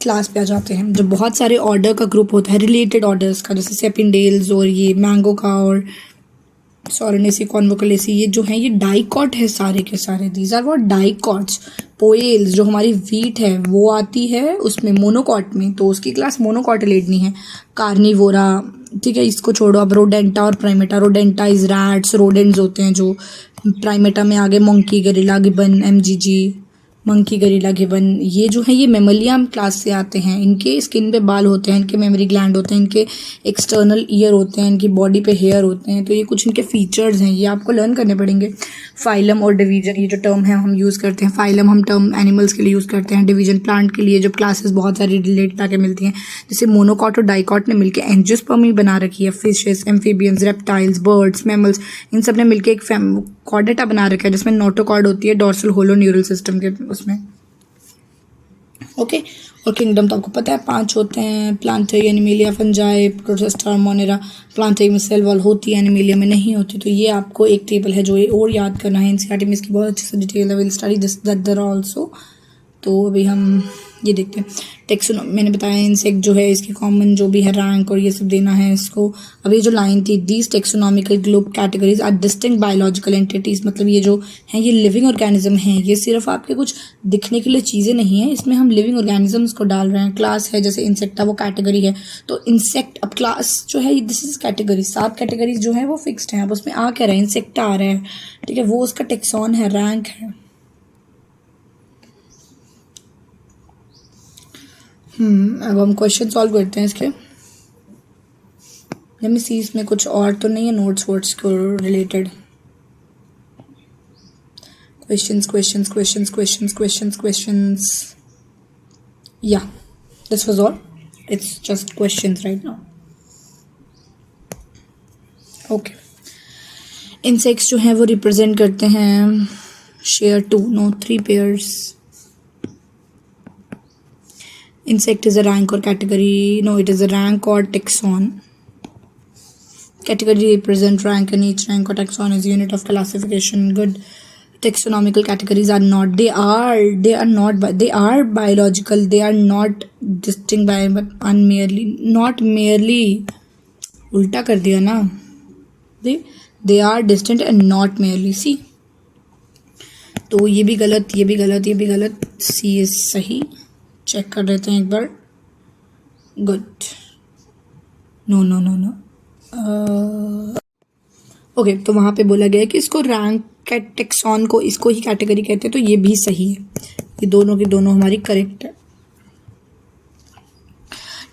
क्लास पे आ जाते हैं, जब बहुत सारे ऑर्डर का ग्रुप होता है, रिलेटेड ऑर्डर्स का, जैसे सेपिनडेल्स और ये मैंगो का और सोलिनेसी, कॉन्वोकोलेसी, ये जो है ये डाइकॉट है सारे के सारे। These are what, dicots. Poales जो हमारी वीट है वो आती है उसमें मोनोकॉट में, तो उसकी क्लास मोनोकॉटिलेडनी है। कार्निवोरा, ठीक है, इसको छोड़ो। अब रोडेंटा और प्राइमेटा। रोडेंटा इज रैट्स, रोडेंट्स होते हैं जो। प्राइमेटा में आगे मंकी, गरिला, गिबन, एमजीजी, मंकी, गरिला, गिबन, ये जो है ये मेमलिया क्लास से आते हैं। इनके स्किन पे बाल होते हैं, इनके मेमोरी ग्लैंड होते हैं, इनके एक्सटर्नल ईयर होते हैं, इनकी बॉडी पे हेयर होते हैं। तो ये कुछ इनके फीचर्स हैं, ये आपको लर्न करने पड़ेंगे। फाइलम और डिवीजन, ये जो टर्म है हम यूज़ करते हैं। फाइलम हम टर्म एनिमल्स के लिए यूज़ करते हैं, डिवीजन प्लांट के लिए, जब क्लासेस बहुत सारी रिलेटेड आके मिलती हैं। जैसे मोनोकॉट और डाइकॉट ने मिलकर एंजियोस्पर्मी बना रखी है। Fishes, amphibians, reptiles, birds, mammals, इन सब ने मिलकर एक कॉर्डेटा बना रखा है, जिसमें नोटोकॉर्ड होती है डोर्सल होलो न्यूरल सिस्टम के उसमें। ओके, और किंगडम तो आपको पता है 5 होते हैं, प्लांटाई, एनिमेलिया, फंजाई, प्रोटिस्टा, मोनेरा। प्लांटाई में सेल वॉल होती है, एनिमेलिया में नहीं होती। तो ये आपको एक टेबल है जो ये और याद करना है। एनसीईआरटी में इसकी बहुत अच्छी से डिटेल है, will study this that there also. तो अभी हम ये देखते हैं। टेक्सोनॉमी मैंने बताया, इंसेक्ट जो है इसकी कॉमन जो भी है रैंक और ये सब देना है इसको। अब ये जो लाइन थी, these taxonomical group categories are distinct biological entities, मतलब ये जो हैं ये लिविंग ऑर्गेनिज्म हैं। ये सिर्फ आपके कुछ दिखने के लिए चीज़ें नहीं है, इसमें हम लिविंग ऑर्गेनिजम्स को डाल रहे हैं। क्लास है जैसे इंसेक्टा, वो कैटेगरी है। तो इंसेक्ट, अब क्लास जो है दिस इज कैटेगरी। 7 कैटेगरीज जो है वो फिक्स्ड हैं। अब उसमें आ क्या रहा है, इंसेक्टा आ रहा है, ठीक है, वो उसका टेक्सॉन है, रैंक है। अब हम क्वेश्चन सॉल्व करते हैं इसके। लेट मी सी, इसमें कुछ और तो नहीं है नोट्स वोट्स को रिलेटेड। क्वेश्चंस। या this was all, it's just questions right now. Okay, insects जो हैं वो रिप्रेजेंट करते हैं share 3 pairs. Insect is a rank or category. No, it is a rank or taxon. Category represent rank, and each rank or taxon is a unit of classification. Good. Taxonomical categories are not. They are not. But they are biological. They are not distinct by but unmerely. Not merely. उल्टा कर दिया ना. They are distinct and not merely. See. तो ये भी गलत, ये भी गलत, ये भी गलत. सी इज सही. चेक कर लेते हैं एक बार. Good. No no no no. Okay, तो वहाँ पे बोला गया है कि इसको रैंक टेक्सॉन को इसको ही कैटेगरी कहते हैं, तो ये भी सही है. ये दोनों की दोनों हमारी करेक्ट है.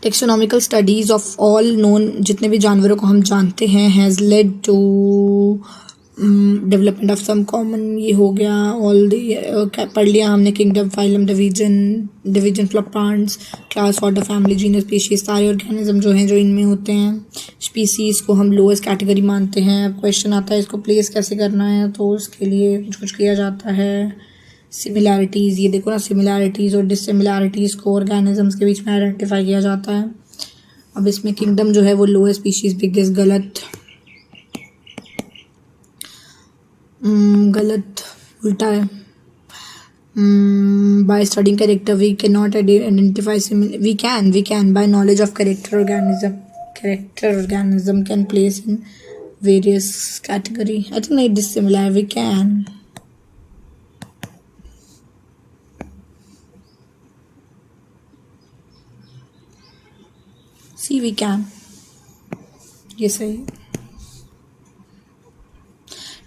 Taxonomical studies of all known, जितने भी जानवरों को हम जानते हैं, has led to development of some common. ये हो गया ऑल पढ़ लिया हमने. Kingdom, phylum, division of plants, class, order, family, genus, species. सारे ऑर्गेनिज्म जो हैं जो इनमें होते हैं. स्पीसीज को हम लोएस्ट कैटेगरी मानते हैं. अब क्वेश्चन आता है इसको प्लेस कैसे करना है, तो उसके लिए कुछ कुछ किया जाता है. सिमिलैरिटीज़, ये देखो ना, सिमिलैरिटीज़ और डिससिमिलैरिटीज़ को ऑर्गेनिजम्स के बीच में आइडेंटिफाई किया जाता है. अब इसमें किंगडम जो है वो लोएस्ट स्पीशीज, बिगेस्ट. गलत. गलत, उल्टा है. By studying character we can not identify. We can by knowledge of character organism can place in various category. I think नहीं, dissimilar. We can. See we can, ये सही.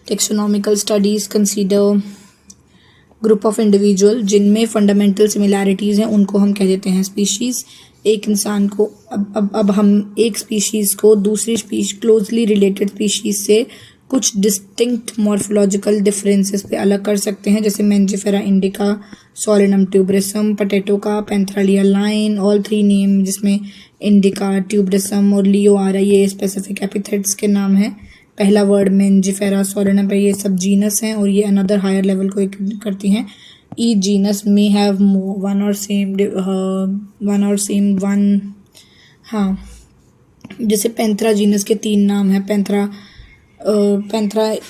Taxonomical studies consider group of individual जिनमें फंडामेंटल सिमिलैरिटीज़ हैं, उनको हम कह देते हैं स्पीशीज़. एक इंसान को अब हम एक स्पीशीज़ को दूसरी क्लोजली रिलेटेड स्पीशीज़ से कुछ डिस्टिंक्ट मॉर्फोलॉजिकल डिफरेंसेस पे अलग कर सकते हैं, जैसे मेंजिफेरा इंडिका, सोलेनम ट्यूबरसम, पोटैटो का, पैंथरालिया लाइन. ऑल थ्री नेम जिसमें इंडिका, ट्यूबरसम और लियो आ रहा है, ये स्पेसिफिक एपिथेट्स के नाम हैं. पहला वर्ड मेंजिफेरा, सोलेनम पे, ये सब जीनस हैं और ये अनदर हायर लेवल को करती हैं. ईच जीनस में हैव वन और सेम वन. हाँ, जैसे पैंथरा जीनस के 3 नाम हैं. Panthera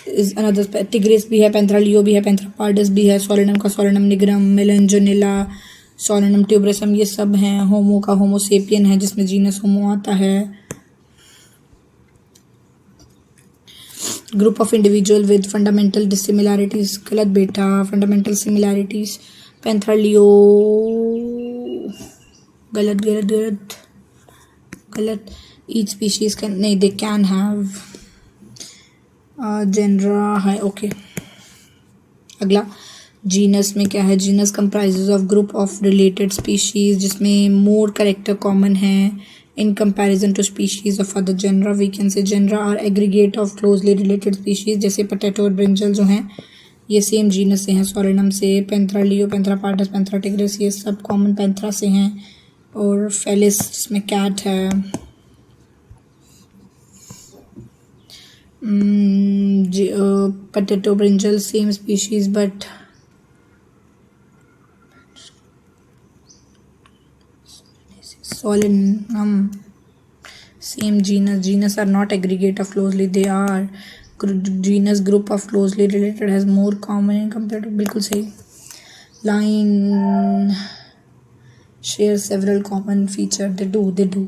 is another. टिग्रिस भी है, पैंथरा लियो भी है, पैंथरा पार्डस भी है. सोलेनम का सोलेनम निग्रम, मेलेंजोनिला, सोलेनम ट्यूबरसम, ये सब हैं. होमो का होमोसेपियन है जिसमें जीनस होमो आता है. Group of individual with fundamental dissimilarities. गलत बेटा. Fundamental similarities. Panthera leo. गलत गलत गलत गलत. ईच स्पीशीज कैन, नहीं, दे कैन हैव. जेनरा है. ओके, अगला. जीनस में क्या है? Genus comprises of group of related species जिसमें मोर कैरेक्टर कॉमन है in comparison to species of other genera. We can say genera are aggregate of closely related species. जैसे potato और brinjal जो हैं ये सेम जीनस से हैं, सोलेनम से. पैंथरा लियो, पैंथरा पार्डस, पैंथरा टिग्रिस, ये सब कॉमन पैंथरा से हैं. और फेलिस जिसमें कैट है. potato brinjal same species but solenum same genus are not aggregate of closely. They are genus group of closely related has more common in compared to. बिल्कुल सही. line share several common feature. they do.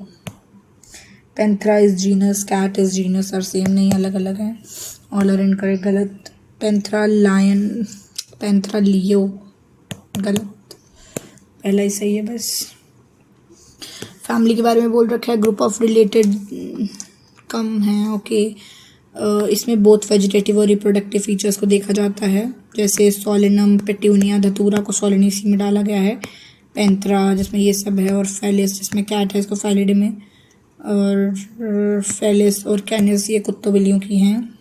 Panthera is genus, cat is genus और सेम नहीं, अलग अलग हैं. All are incorrect. गलत. Panthera lion, Panthera leo. गलत. पहला ही सही है बस. फैमिली के बारे में बोल रखा है. ग्रुप ऑफ रिलेटेड कम है. ओके. इसमें बोथ वेजिटेटिव और रिप्रोडक्टिव फीचर्स को देखा जाता है. जैसे सोलेनम, पेट्यूनिया, धतूरा को सोलेनेसी में डाला गया है. पैंथरा जिसमें ये सब है. और फेलिस जिसमें कैट है, इसको फेलिडे में. और फेलिस और कैनिस ये कुत्तों बिल्लियों की हैं.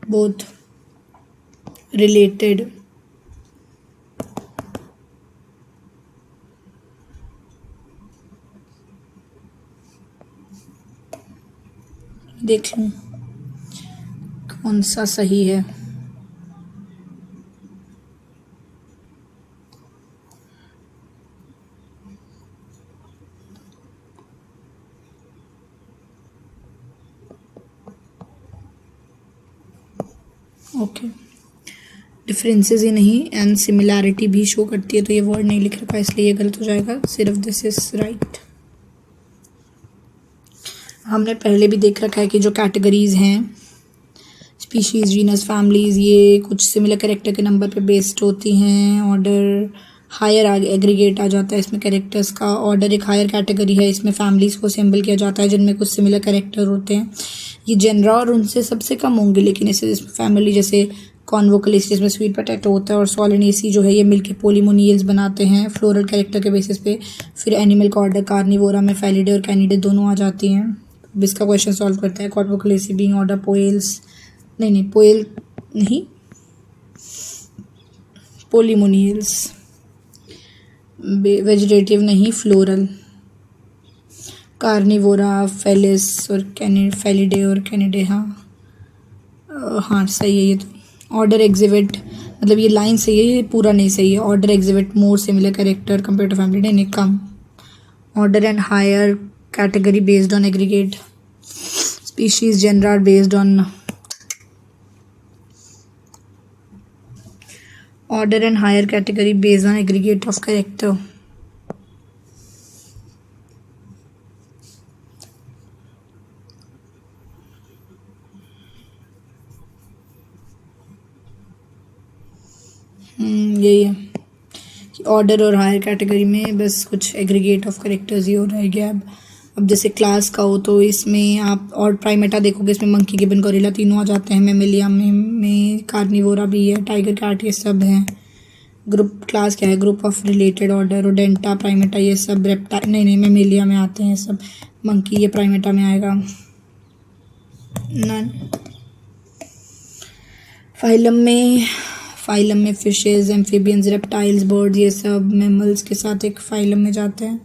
Both related. देख लूं कौन सा सही है. ओके, डिफरेंसेस ही नहीं एंड सिमिलैरिटी भी शो करती है, तो ये वर्ड नहीं लिख रखा इसलिए ये गलत हो जाएगा, सिर्फ दिस इज राइट। हमने पहले भी देख रखा है कि जो कैटेगरीज हैं स्पीशीज़, जीनस, फैमिलीज़, ये कुछ सिमिलर कैरेक्टर के नंबर पे बेस्ड होती हैं। ऑर्डर हायर एग्रीगेट आ जाता है इसमें कैरेक्टर्स का। ऑर्डर एक हायर कैटेगरी है, इसमें फैमिलीज़ को असेंबल किया जाता है जिनमें कुछ सिमिलर कैरेक्टर होते हैं। ये जनरा और उनसे सबसे कम होंगे, लेकिन इसमें फैमिली जैसे कॉन्वोकलिस जिसमें स्वीट पोटैटो होता है और सोलेनेसी जो है ये मिलके पोलीमोनियल्स बनाते हैं फ्लोरल कैरेक्टर के बेसिस पे। फिर एनिमल का ऑर्डर कार्निवोरा में फैलिडे और कैनिडे दोनों आ जाती हैं। अब इसका क्वेश्चन सॉल्व करता है। कॉन्वोकलिसी बीइंग ऑर्डर पोएल्स, नहीं पोएल नहीं, पोलीमोनियल्स। वेजिटेटिव नहीं, फ्लोरल। कार्निवोरा, फेलिस और फैलिडे और कैनिडे। हाँ सही है ये तो। ऑर्डर एग्जिबिट, मतलब ये लाइन सही है, ये पूरा नहीं सही है। Order exhibit more similar character compare to family, नहीं कम। Order and higher category based on aggregate. Species genera are based on order and higher category based on aggregate of character. यही है कि ऑर्डर और हायर कैटेगरी में बस कुछ एग्रीगेट ऑफ करेक्टर्स ही हो रह गया। अब जैसे क्लास का हो तो इसमें आप और प्राइमेटा देखोगे, इसमें मंकी, गिबन, गोरिल्ला तीनों आ जाते हैं। मेमेलिया में कार्निवोरा भी है, टाइगर, कैट, ये सब हैं। ग्रुप क्लास क्या है, group of related order. Rodentia, Primata, ये सब रेप्टाइल, नहीं मेमेलिया में आते हैं सब। मंकी ये प्राइमेटा में आएगा। नन। फाइलम में फिशेस, एम्फीबियंस, रेप्टाइल्स, बर्ड्स, ये सब मैमल्स के साथ एक फाइलम में जाते हैं।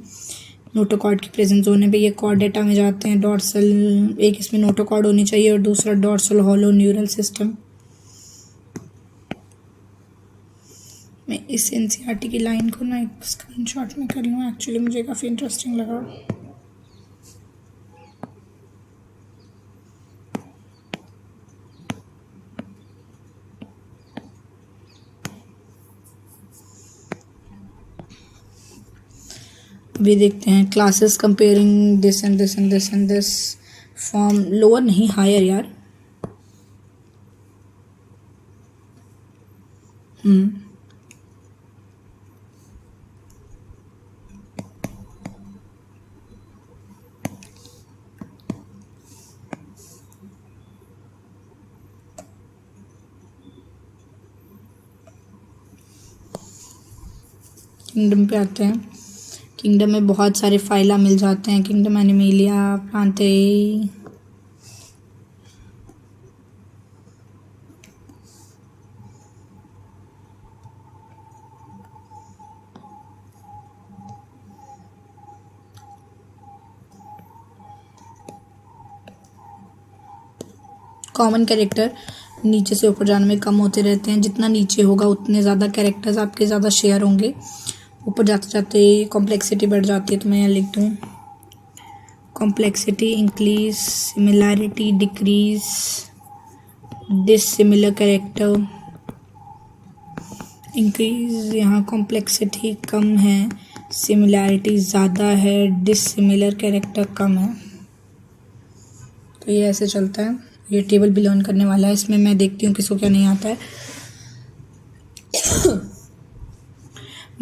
नोटोकॉर्ड की प्रेजेंस होने पे ये कॉर्डेटा में जाते हैं। डॉर्सल, एक इसमें नोटोकॉर्ड होनी चाहिए और दूसरा डॉर्सल हॉलो न्यूरल सिस्टम। मैं इस एनसीईआरटी की लाइन को ना एक स्क्रीनशॉट में कर लूँ, एक्चुअली मुझे काफ़ी इंटरेस्टिंग लगा। अभी देखते हैं classes comparing this and this and this and this form. Lower नहीं हायर यार। किंगडम पे आते हैं। किंगडम में बहुत सारे फाइला मिल जाते हैं। किंगडम एनिमेलिया, प्लांटेई, कॉमन कैरेक्टर नीचे से ऊपर जाने में कम होते रहते हैं। जितना नीचे होगा उतने ज़्यादा कैरेक्टर्स आपके ज़्यादा शेयर होंगे। ऊपर जाते जाते कॉम्प्लेक्सिटी बढ़ जाती है, तो मैं यहाँ लिख दूँ complexity increase, similarity decrease, dissimilar character increase. यहाँ कॉम्प्लेक्सिटी कम है, सिमिलैरिटी ज़्यादा है, डिसिमिलर कैरेक्टर कम है। तो ये ऐसे चलता है। ये टेबल भी लर्न करने वाला है, इसमें मैं देखती हूँ किसको क्या नहीं आता है।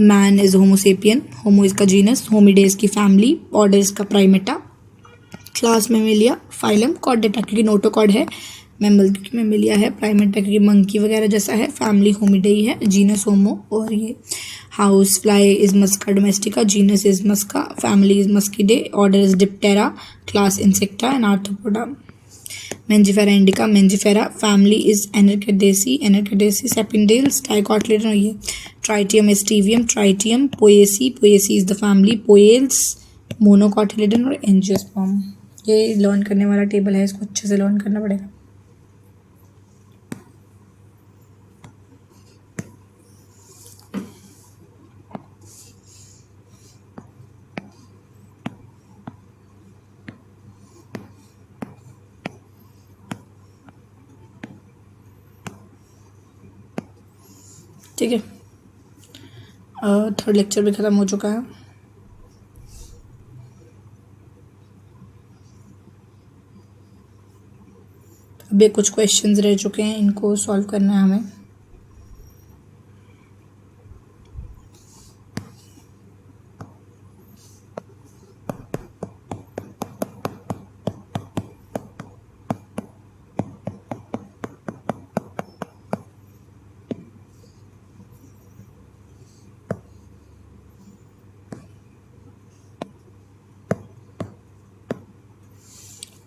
मैन इज होमोसेपियन, होमो इसका जीनस, होमिडे इसकी फैमिली, ऑर्डर इसका Primata, class Mammalia, phylum Chordata क्योंकि नोटोकॉर्ड है, मैमल क्योंकि मेमेलिया है, प्राइमेटा क्योंकि मंकी वगैरह जैसा है, फैमिली होमिडे ही है, जीनस होमो। और ये house fly is Musca domestica, genus is Musca, family is Muscidae, order is Diptera, class Insecta and Arthropoda. Mangifera indica, Mangifera, family is Enercaceae, Sapindales, Dicotyledon, ये Tritium Aestivium, Tritium, Poaceae is the family, Poales, Monocotyledon और Angiosperm। ये लर्न करने वाला टेबल है, इसको अच्छे से लर्न करना पड़ेगा। ठीक है, थर्ड लेक्चर भी ख़त्म हो चुका है। अभी कुछ क्वेश्चंस रह चुके हैं, इनको सॉल्व करना है हमें।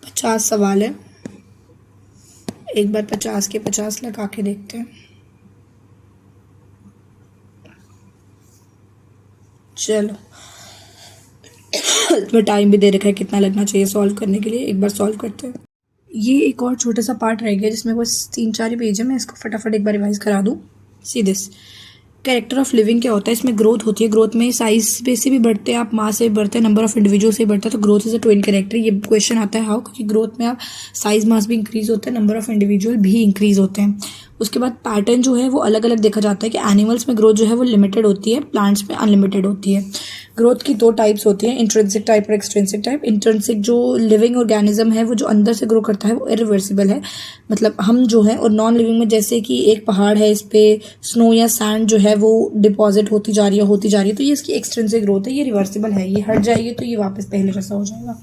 पचास सवाल है, एक बार 50 के 50 लगा के देखते हैं। चलो इसमें टाइम भी दे रखा है कितना लगना चाहिए सॉल्व करने के लिए, एक बार सॉल्व करते हैं। ये एक और छोटा सा पार्ट रह गया जिसमें बस 3-4 ही पेज है, मैं इसको फटाफट एक बार रिवाइज करा दूँ। See this character of living क्या होता है, इसमें ग्रोथ होती है। ग्रोथ में साइज पे से भी बढ़ते हैं आप, मास से भी बढ़ते हैं, नंबर ऑफ इंडिविजुअल से भी बढ़ता है, तो growth is a twin character. ये क्वेश्चन आता है हाउ, क्योंकि ग्रोथ में आप साइज मास भी इंक्रीज होता है, नंबर ऑफ इंडिविजुअल भी इंक्रीज होते हैं। उसके बाद पैटर्न जो है वो अलग अलग देखा जाता है कि एनिमल्स में ग्रोथ जो है वो लिमिटेड होती है, प्लांट्स में अनलिमिटेड होती है। ग्रोथ की 2 टाइप्स होती हैं, इंट्रिंसिक टाइप और एक्सट्रिंसिक टाइप। इंट्रिंसिक जो लिविंग ऑर्गेनिज्म है वो जो अंदर से ग्रो करता है वो इरिवर्सिबल है, मतलब हम जो है, और नॉन लिविंग में जैसे कि एक पहाड़ है, इस पे स्नो या सैंड जो है वो डिपॉजिट होती जा रही है, तो ये इसकी एक्सट्रिंसिक ग्रोथ है, ये रिवर्सिबल है, ये हट जाएगी तो ये वापस पहले जैसा हो जाएगा।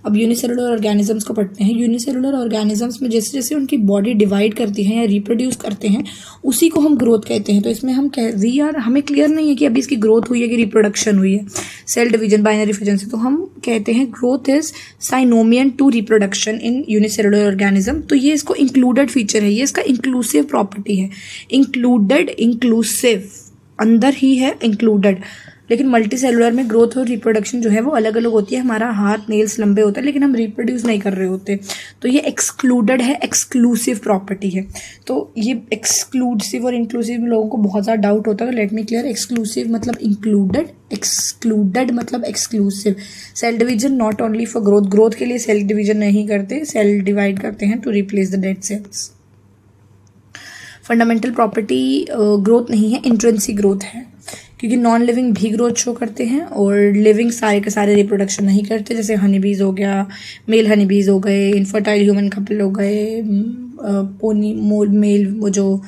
अब यूनिसेलुलर ऑर्गेनिजम्स को पढ़ते हैं। यूनिसेलुलर ऑर्गेनिजम्स में जैसे जैसे उनकी बॉडी डिवाइड करती है या रिप्रोड्यूस करते हैं उसी को हम ग्रोथ कहते हैं। तो इसमें हम हमें क्लियर नहीं है कि अभी इसकी ग्रोथ हुई है कि रिप्रोडक्शन हुई है, सेल डिवीजन, बाइनरी फिजन से, तो हम कहते हैं growth is synonymous to reproduction in unicellular organism. तो ये इसको इंक्लूडेड फीचर है, ये इसका इंक्लूसिव प्रॉपर्टी है। इंक्लूडेड, इंक्लूसिव, अंदर ही है इंक्लूडेड। लेकिन मल्टी सेलुलर में ग्रोथ और रिप्रोडक्शन जो है वो अलग अलग होती है। हमारा हाथ, नेल्स लंबे होते हैं लेकिन हम रिप्रोड्यूस नहीं कर रहे होते, तो ये एक्सक्लूडेड है, एक्सक्लूसिव प्रॉपर्टी है। तो ये एक्सक्लूसिव और इंक्लूसिव में लोगों को बहुत ज़्यादा डाउट होता है, तो लेट मी क्लियर। एक्सक्लूसिव मतलब इंक्लूडेड, एक्सक्लूडेड मतलब exclusive. Cell division not only for growth, growth के लिए सेल डिवीजन नहीं करते, सेल डिवाइड करते हैं to replace the dead cells. Fundamental property growth नहीं है, इंट्रिंसिक ग्रोथ है, क्योंकि नॉन लिविंग भी ग्रोथ शो करते हैं और लिविंग सारे के सारे रिप्रोडक्शन नहीं करते। जैसे हनी बीज हो गया, मेल हनी बीज हो गए, इनफर्टाइल ह्यूमन कपल हो गए, पोनी मेल, वो जो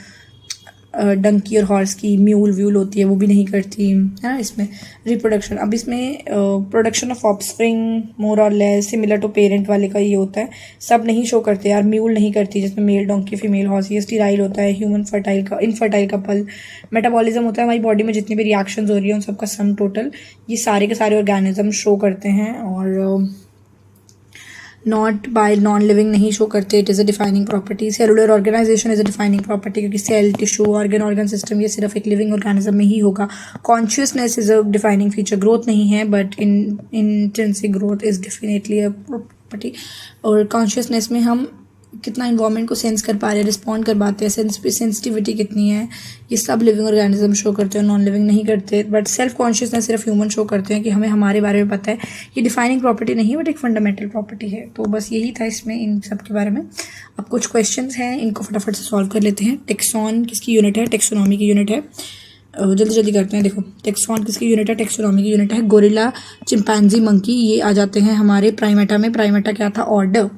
डंकी और हॉर्स की म्यूल व्यूल होती है वो भी नहीं करती है ना इसमें रिप्रोडक्शन। अब इसमें प्रोडक्शन ऑफ ऑफस्प्रिंग मोर और लेस सिमिलर टू पेरेंट वाले का ये होता है, सब नहीं शो करते यार। म्यूल नहीं करती जिसमें मेल डोंकी फीमेल हॉर्स, ये स्टीराइल होता है। ह्यूमन फर्टाइल का, इनफर्टाइल कपल। मेटाबॉलिज्म होता है, हमारी बॉडी में जितनी भी रिएक्शंस हो रही है उन सबका सम टोटल ये सारे के सारे ऑर्गेनिज्म शो करते हैं। और नॉट बाय नॉन लिविंग नहीं शो करते, it is a defining property. Cellular organisation is a defining property, क्योंकि सेल, टिश्यू, ऑर्गन सिस्टम ये सिर्फ एक लिविंग ऑर्गेनिज्म में ही होगा। Consciousness is a defining feature, growth नहीं है but intrinsic growth is definitely a property. और कॉन्शियसनेस में हम कितना इन्वायरमेंट को सेंस कर पा रहे हैं, रिस्पॉन्ड कर पाते हैं, सेंसिटिविटी कितनी है, ये सब लिविंग ऑर्गेनिज्म शो करते हैं, नॉन लिविंग नहीं करते। बट सेल्फ कॉन्शियसनेस सिर्फ ह्यूमन शो करते हैं कि हमें हमारे बारे में पता है। ये डिफाइनिंग प्रॉपर्टी नहीं है बट एक फंडामेंटल प्रॉपर्टी है। तो बस यही था इसमें इन सब के बारे में। अब कुछ क्वेश्चंस हैं, इनको फटाफट से सॉल्व कर लेते हैं। टेक्सॉन किसकी यूनिट है? टेक्सोनॉमी की यूनिट है। जल्दी जल्दी करते हैं। देखो टेक्सॉन किसकी यूनिट है? टेक्सोनॉमी की यूनिट है। गोरिल्ला, चिंपैंजी, मंकी ये आ जाते हैं हमारे प्राइमेटा में। प्राइमेटा क्या था? Order.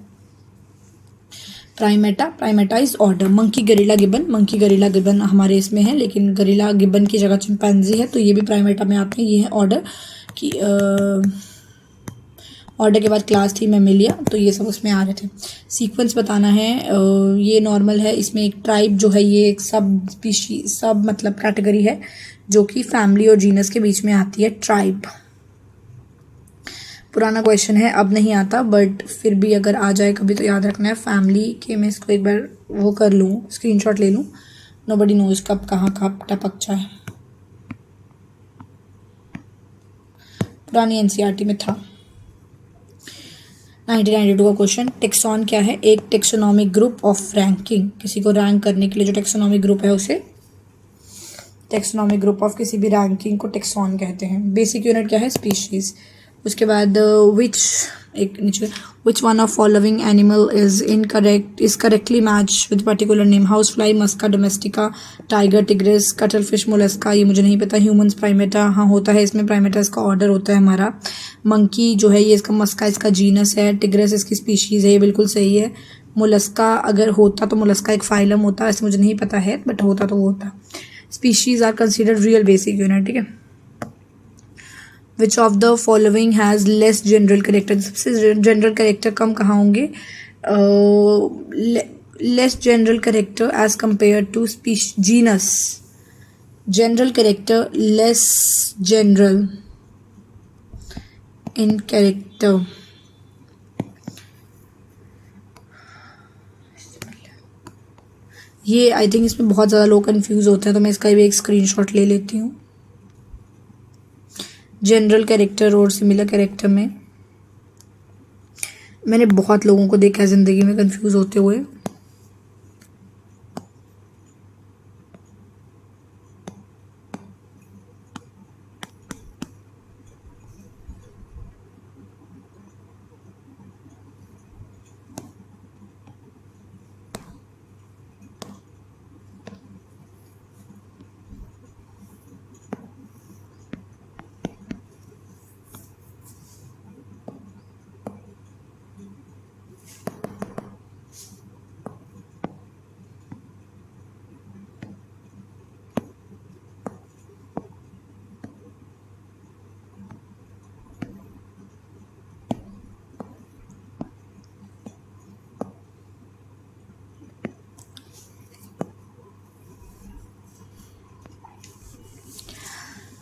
Primata is order. Monkey, gorilla, gibbon. Monkey, gorilla, gibbon हमारे इसमें है, लेकिन गरीला गिबन की जगह चिंपैंजी है, तो ये भी प्राइमेटा में आते हैं। ये है ऑर्डर की, ऑर्डर के बाद क्लास थी मैमेलिया, तो ये सब उसमें आ रहे थे। सीक्वेंस बताना है, ये नॉर्मल है। इसमें एक ट्राइब जो है ये एक सब स्पीशीज, सब मतलब कैटेगरी है जो कि फैमिली और जीनस के बीच में आती है, ट्राइब। पुराना क्वेश्चन है, अब नहीं आता, बट फिर भी अगर आ जाए कभी तो याद रखना है। फैमिली के मैं इसको एक बार वो कर लूँ, स्क्रीनशॉट ले लूँ। नोबडी नोज कब कहाँ कब टपक जाए। पुरानी एनसीईआरटी में था। 1992 का क्वेश्चन, टेक्सॉन क्या है? एक टेक्सोनॉमिक ग्रुप ऑफ रैंकिंग, किसी को रैंक करने के लिए जो टेक्सोनॉमिक ग्रुप है उसे टेक्सोनॉमिक ग्रुप ऑफ किसी भी रैंकिंग को टेक्सॉन कहते हैं। बेसिक यूनिट क्या है? स्पीशीज। उसके बाद विच एक नीचे which one of following animal is incorrect is correctly match with particular name, house fly, Musca domestica, tiger, tigris, cuttlefish, mollusca. ये मुझे नहीं पता। ह्यूमंस, प्राइमेटा, हाँ होता है इसमें, प्राइमेटा इसका ऑर्डर होता है हमारा। मंकी जो है ये इसका, मस्का इसका जीनस है, टिग्रिस इसकी स्पीशीज़ है, ये बिल्कुल सही है। मोलस्का अगर होता तो मोलस्का एक फाइलम होता, ऐसे मुझे नहीं पता है, बट होता तो वो होता। Species are considered real basic unit, ठीक है। Which of the following has less general character, सबसे जनरल करेक्टर कम कहाँ होंगे, less general character as compare to genus, general character less general in character. ये आई थिंक इसमें बहुत ज़्यादा लोग कंफ्यूज होते हैं, तो मैं इसका भी एक स्क्रीनशॉट ले लेती हूँ। जनरल कैरेक्टर और सिमिलर कैरेक्टर में मैंने बहुत लोगों को देखा है ज़िंदगी में कंफ्यूज होते हुए।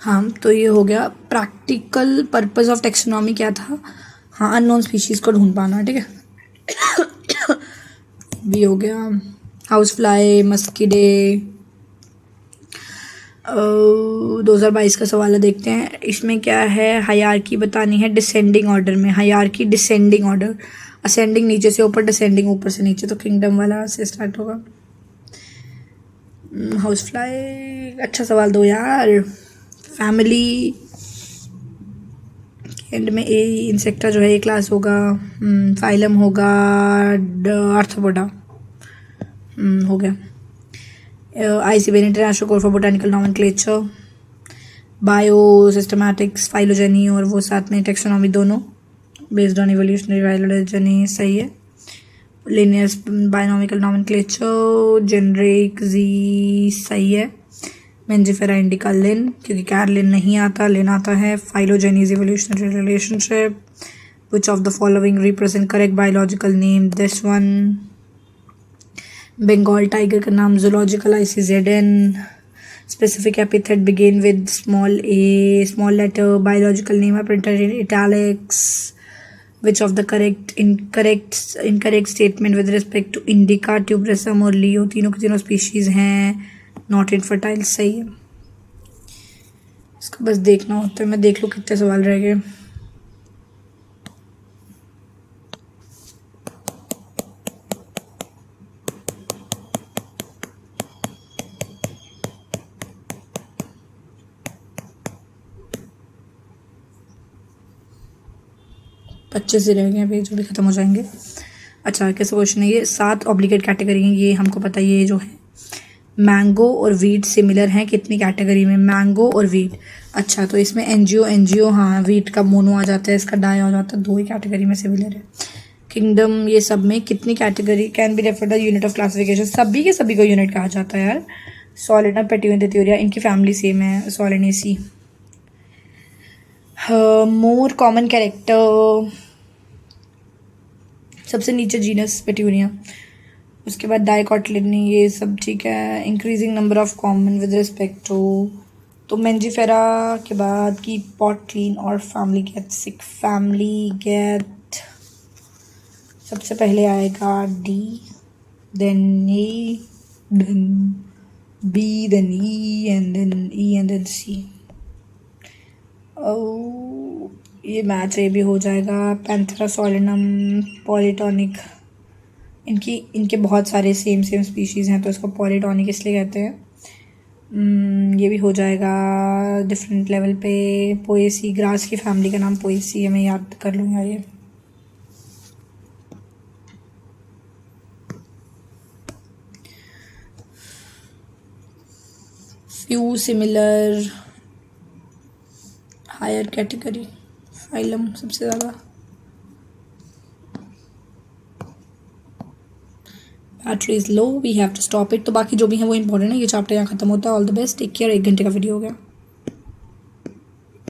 हाँ, तो ये हो गया प्रैक्टिकल पर्पस ऑफ टेक्सोनॉमी क्या था। हाँ, अननोन स्पीशीज़ को ढूंढ पाना, ठीक है। भी हो गया हाउस फ्लाई, मस्किडे। 2022 का सवाल है, देखते हैं इसमें क्या है। हायरार्की बतानी है डिसेंडिंग ऑर्डर में, हायरार्की डिसेंडिंग ऑर्डर, असेंडिंग नीचे से ऊपर, डिसेंडिंग ऊपर से नीचे, तो किंगडम वाला से स्टार्ट होगा। हाउस फ्लाई, अच्छा सवाल दो यार। फैमिली एंड में ए इंसेक्टा जो है ए क्लास होगा, फाइलम होगा आर्थ्रोपोडा, हो गया। ICBN international code for botanical nomenclature, biosystematics, phylogeny और वो साथ में टेक्सोनॉमी दोनों बेस्ड ऑन इवोल्यूशनरी फाइलोजेनी, सही है। लिनियर बायोनॉमिकल नॉमेनक्लेचर, जेनरिक जी, सही है। मेंजिफेरा इंडिका लिन, क्योंकि कैरलिन नहीं आता, लिन आता है। Phylogeny is evolutionary relationship. Which of the following represent correct biological name, this one. Bengal tiger का नाम zoological ICZN, specific epithet begin with small a, small letter, biological name है printed in italics. Which of the incorrect statement with respect to indica, tuberosum और लियो, तीनों के तीनों स्पीशीज़ हैं, नॉट इनफर्टाइल, सही है। इसको बस देखना होता है, मैं देख लूँ कितने सवाल रह गए। अच्छे से रह गए, पेज भी ख़त्म हो जाएंगे। अच्छा, कैसे क्वेश्चन है ये। 7 ऑब्लिगेट कैटेगरी हैं, ये हमको पता है। ये जो है मैंगो और वीट सिमिलर हैं कितनी कैटेगरी में, मैंगो और वीट। अच्छा, तो इसमें एनजीओ, हाँ वीट का मोनो आ जाता है, इसका डाई आ जाता है, 2 ही कैटेगरी में सिमिलर है। किंगडम, ये सब में कितनी category, can be refer the unit of classification, सभी के सभी को यूनिट कहा जाता है यार। सॉलिडा, पेट्यूनिया, इनकी फैमिली सेम है, सॉलिनेसी। मोर कॉमन कैरेक्टर, सबसे नीचे जीनस पेट्यूनिया, उसके बाद डाइकोटिलिडनी, ये सब ठीक है। Increasing number of common with respect to, तो मेंजिफेरा के बाद की पॉटलीन और फैमिली गेट सबसे पहले आएगा D, then E, then B, then E and then C। ये मैच ये भी हो जाएगा। पैंथेरा सॉलिनम, पॉलीटॉनिक, इनके बहुत सारे सेम स्पीशीज़ हैं, तो इसको पॉलीटॉनिक इसलिए कहते हैं। ये भी हो जाएगा डिफरेंट लेवल पे। पोएसी, ग्रास की फैमिली का नाम पोएसी है, मैं याद कर लूँगा ये। Few similar, higher category, phylum सबसे ज़्यादा। Battery is low, we have to stop it. तो बाकी जो भी है वो इंपॉर्टेंट है। ये चैप्टर यहाँ खत्म होता है। All the best, take care. 1 घंटे का वीडियो हो गया।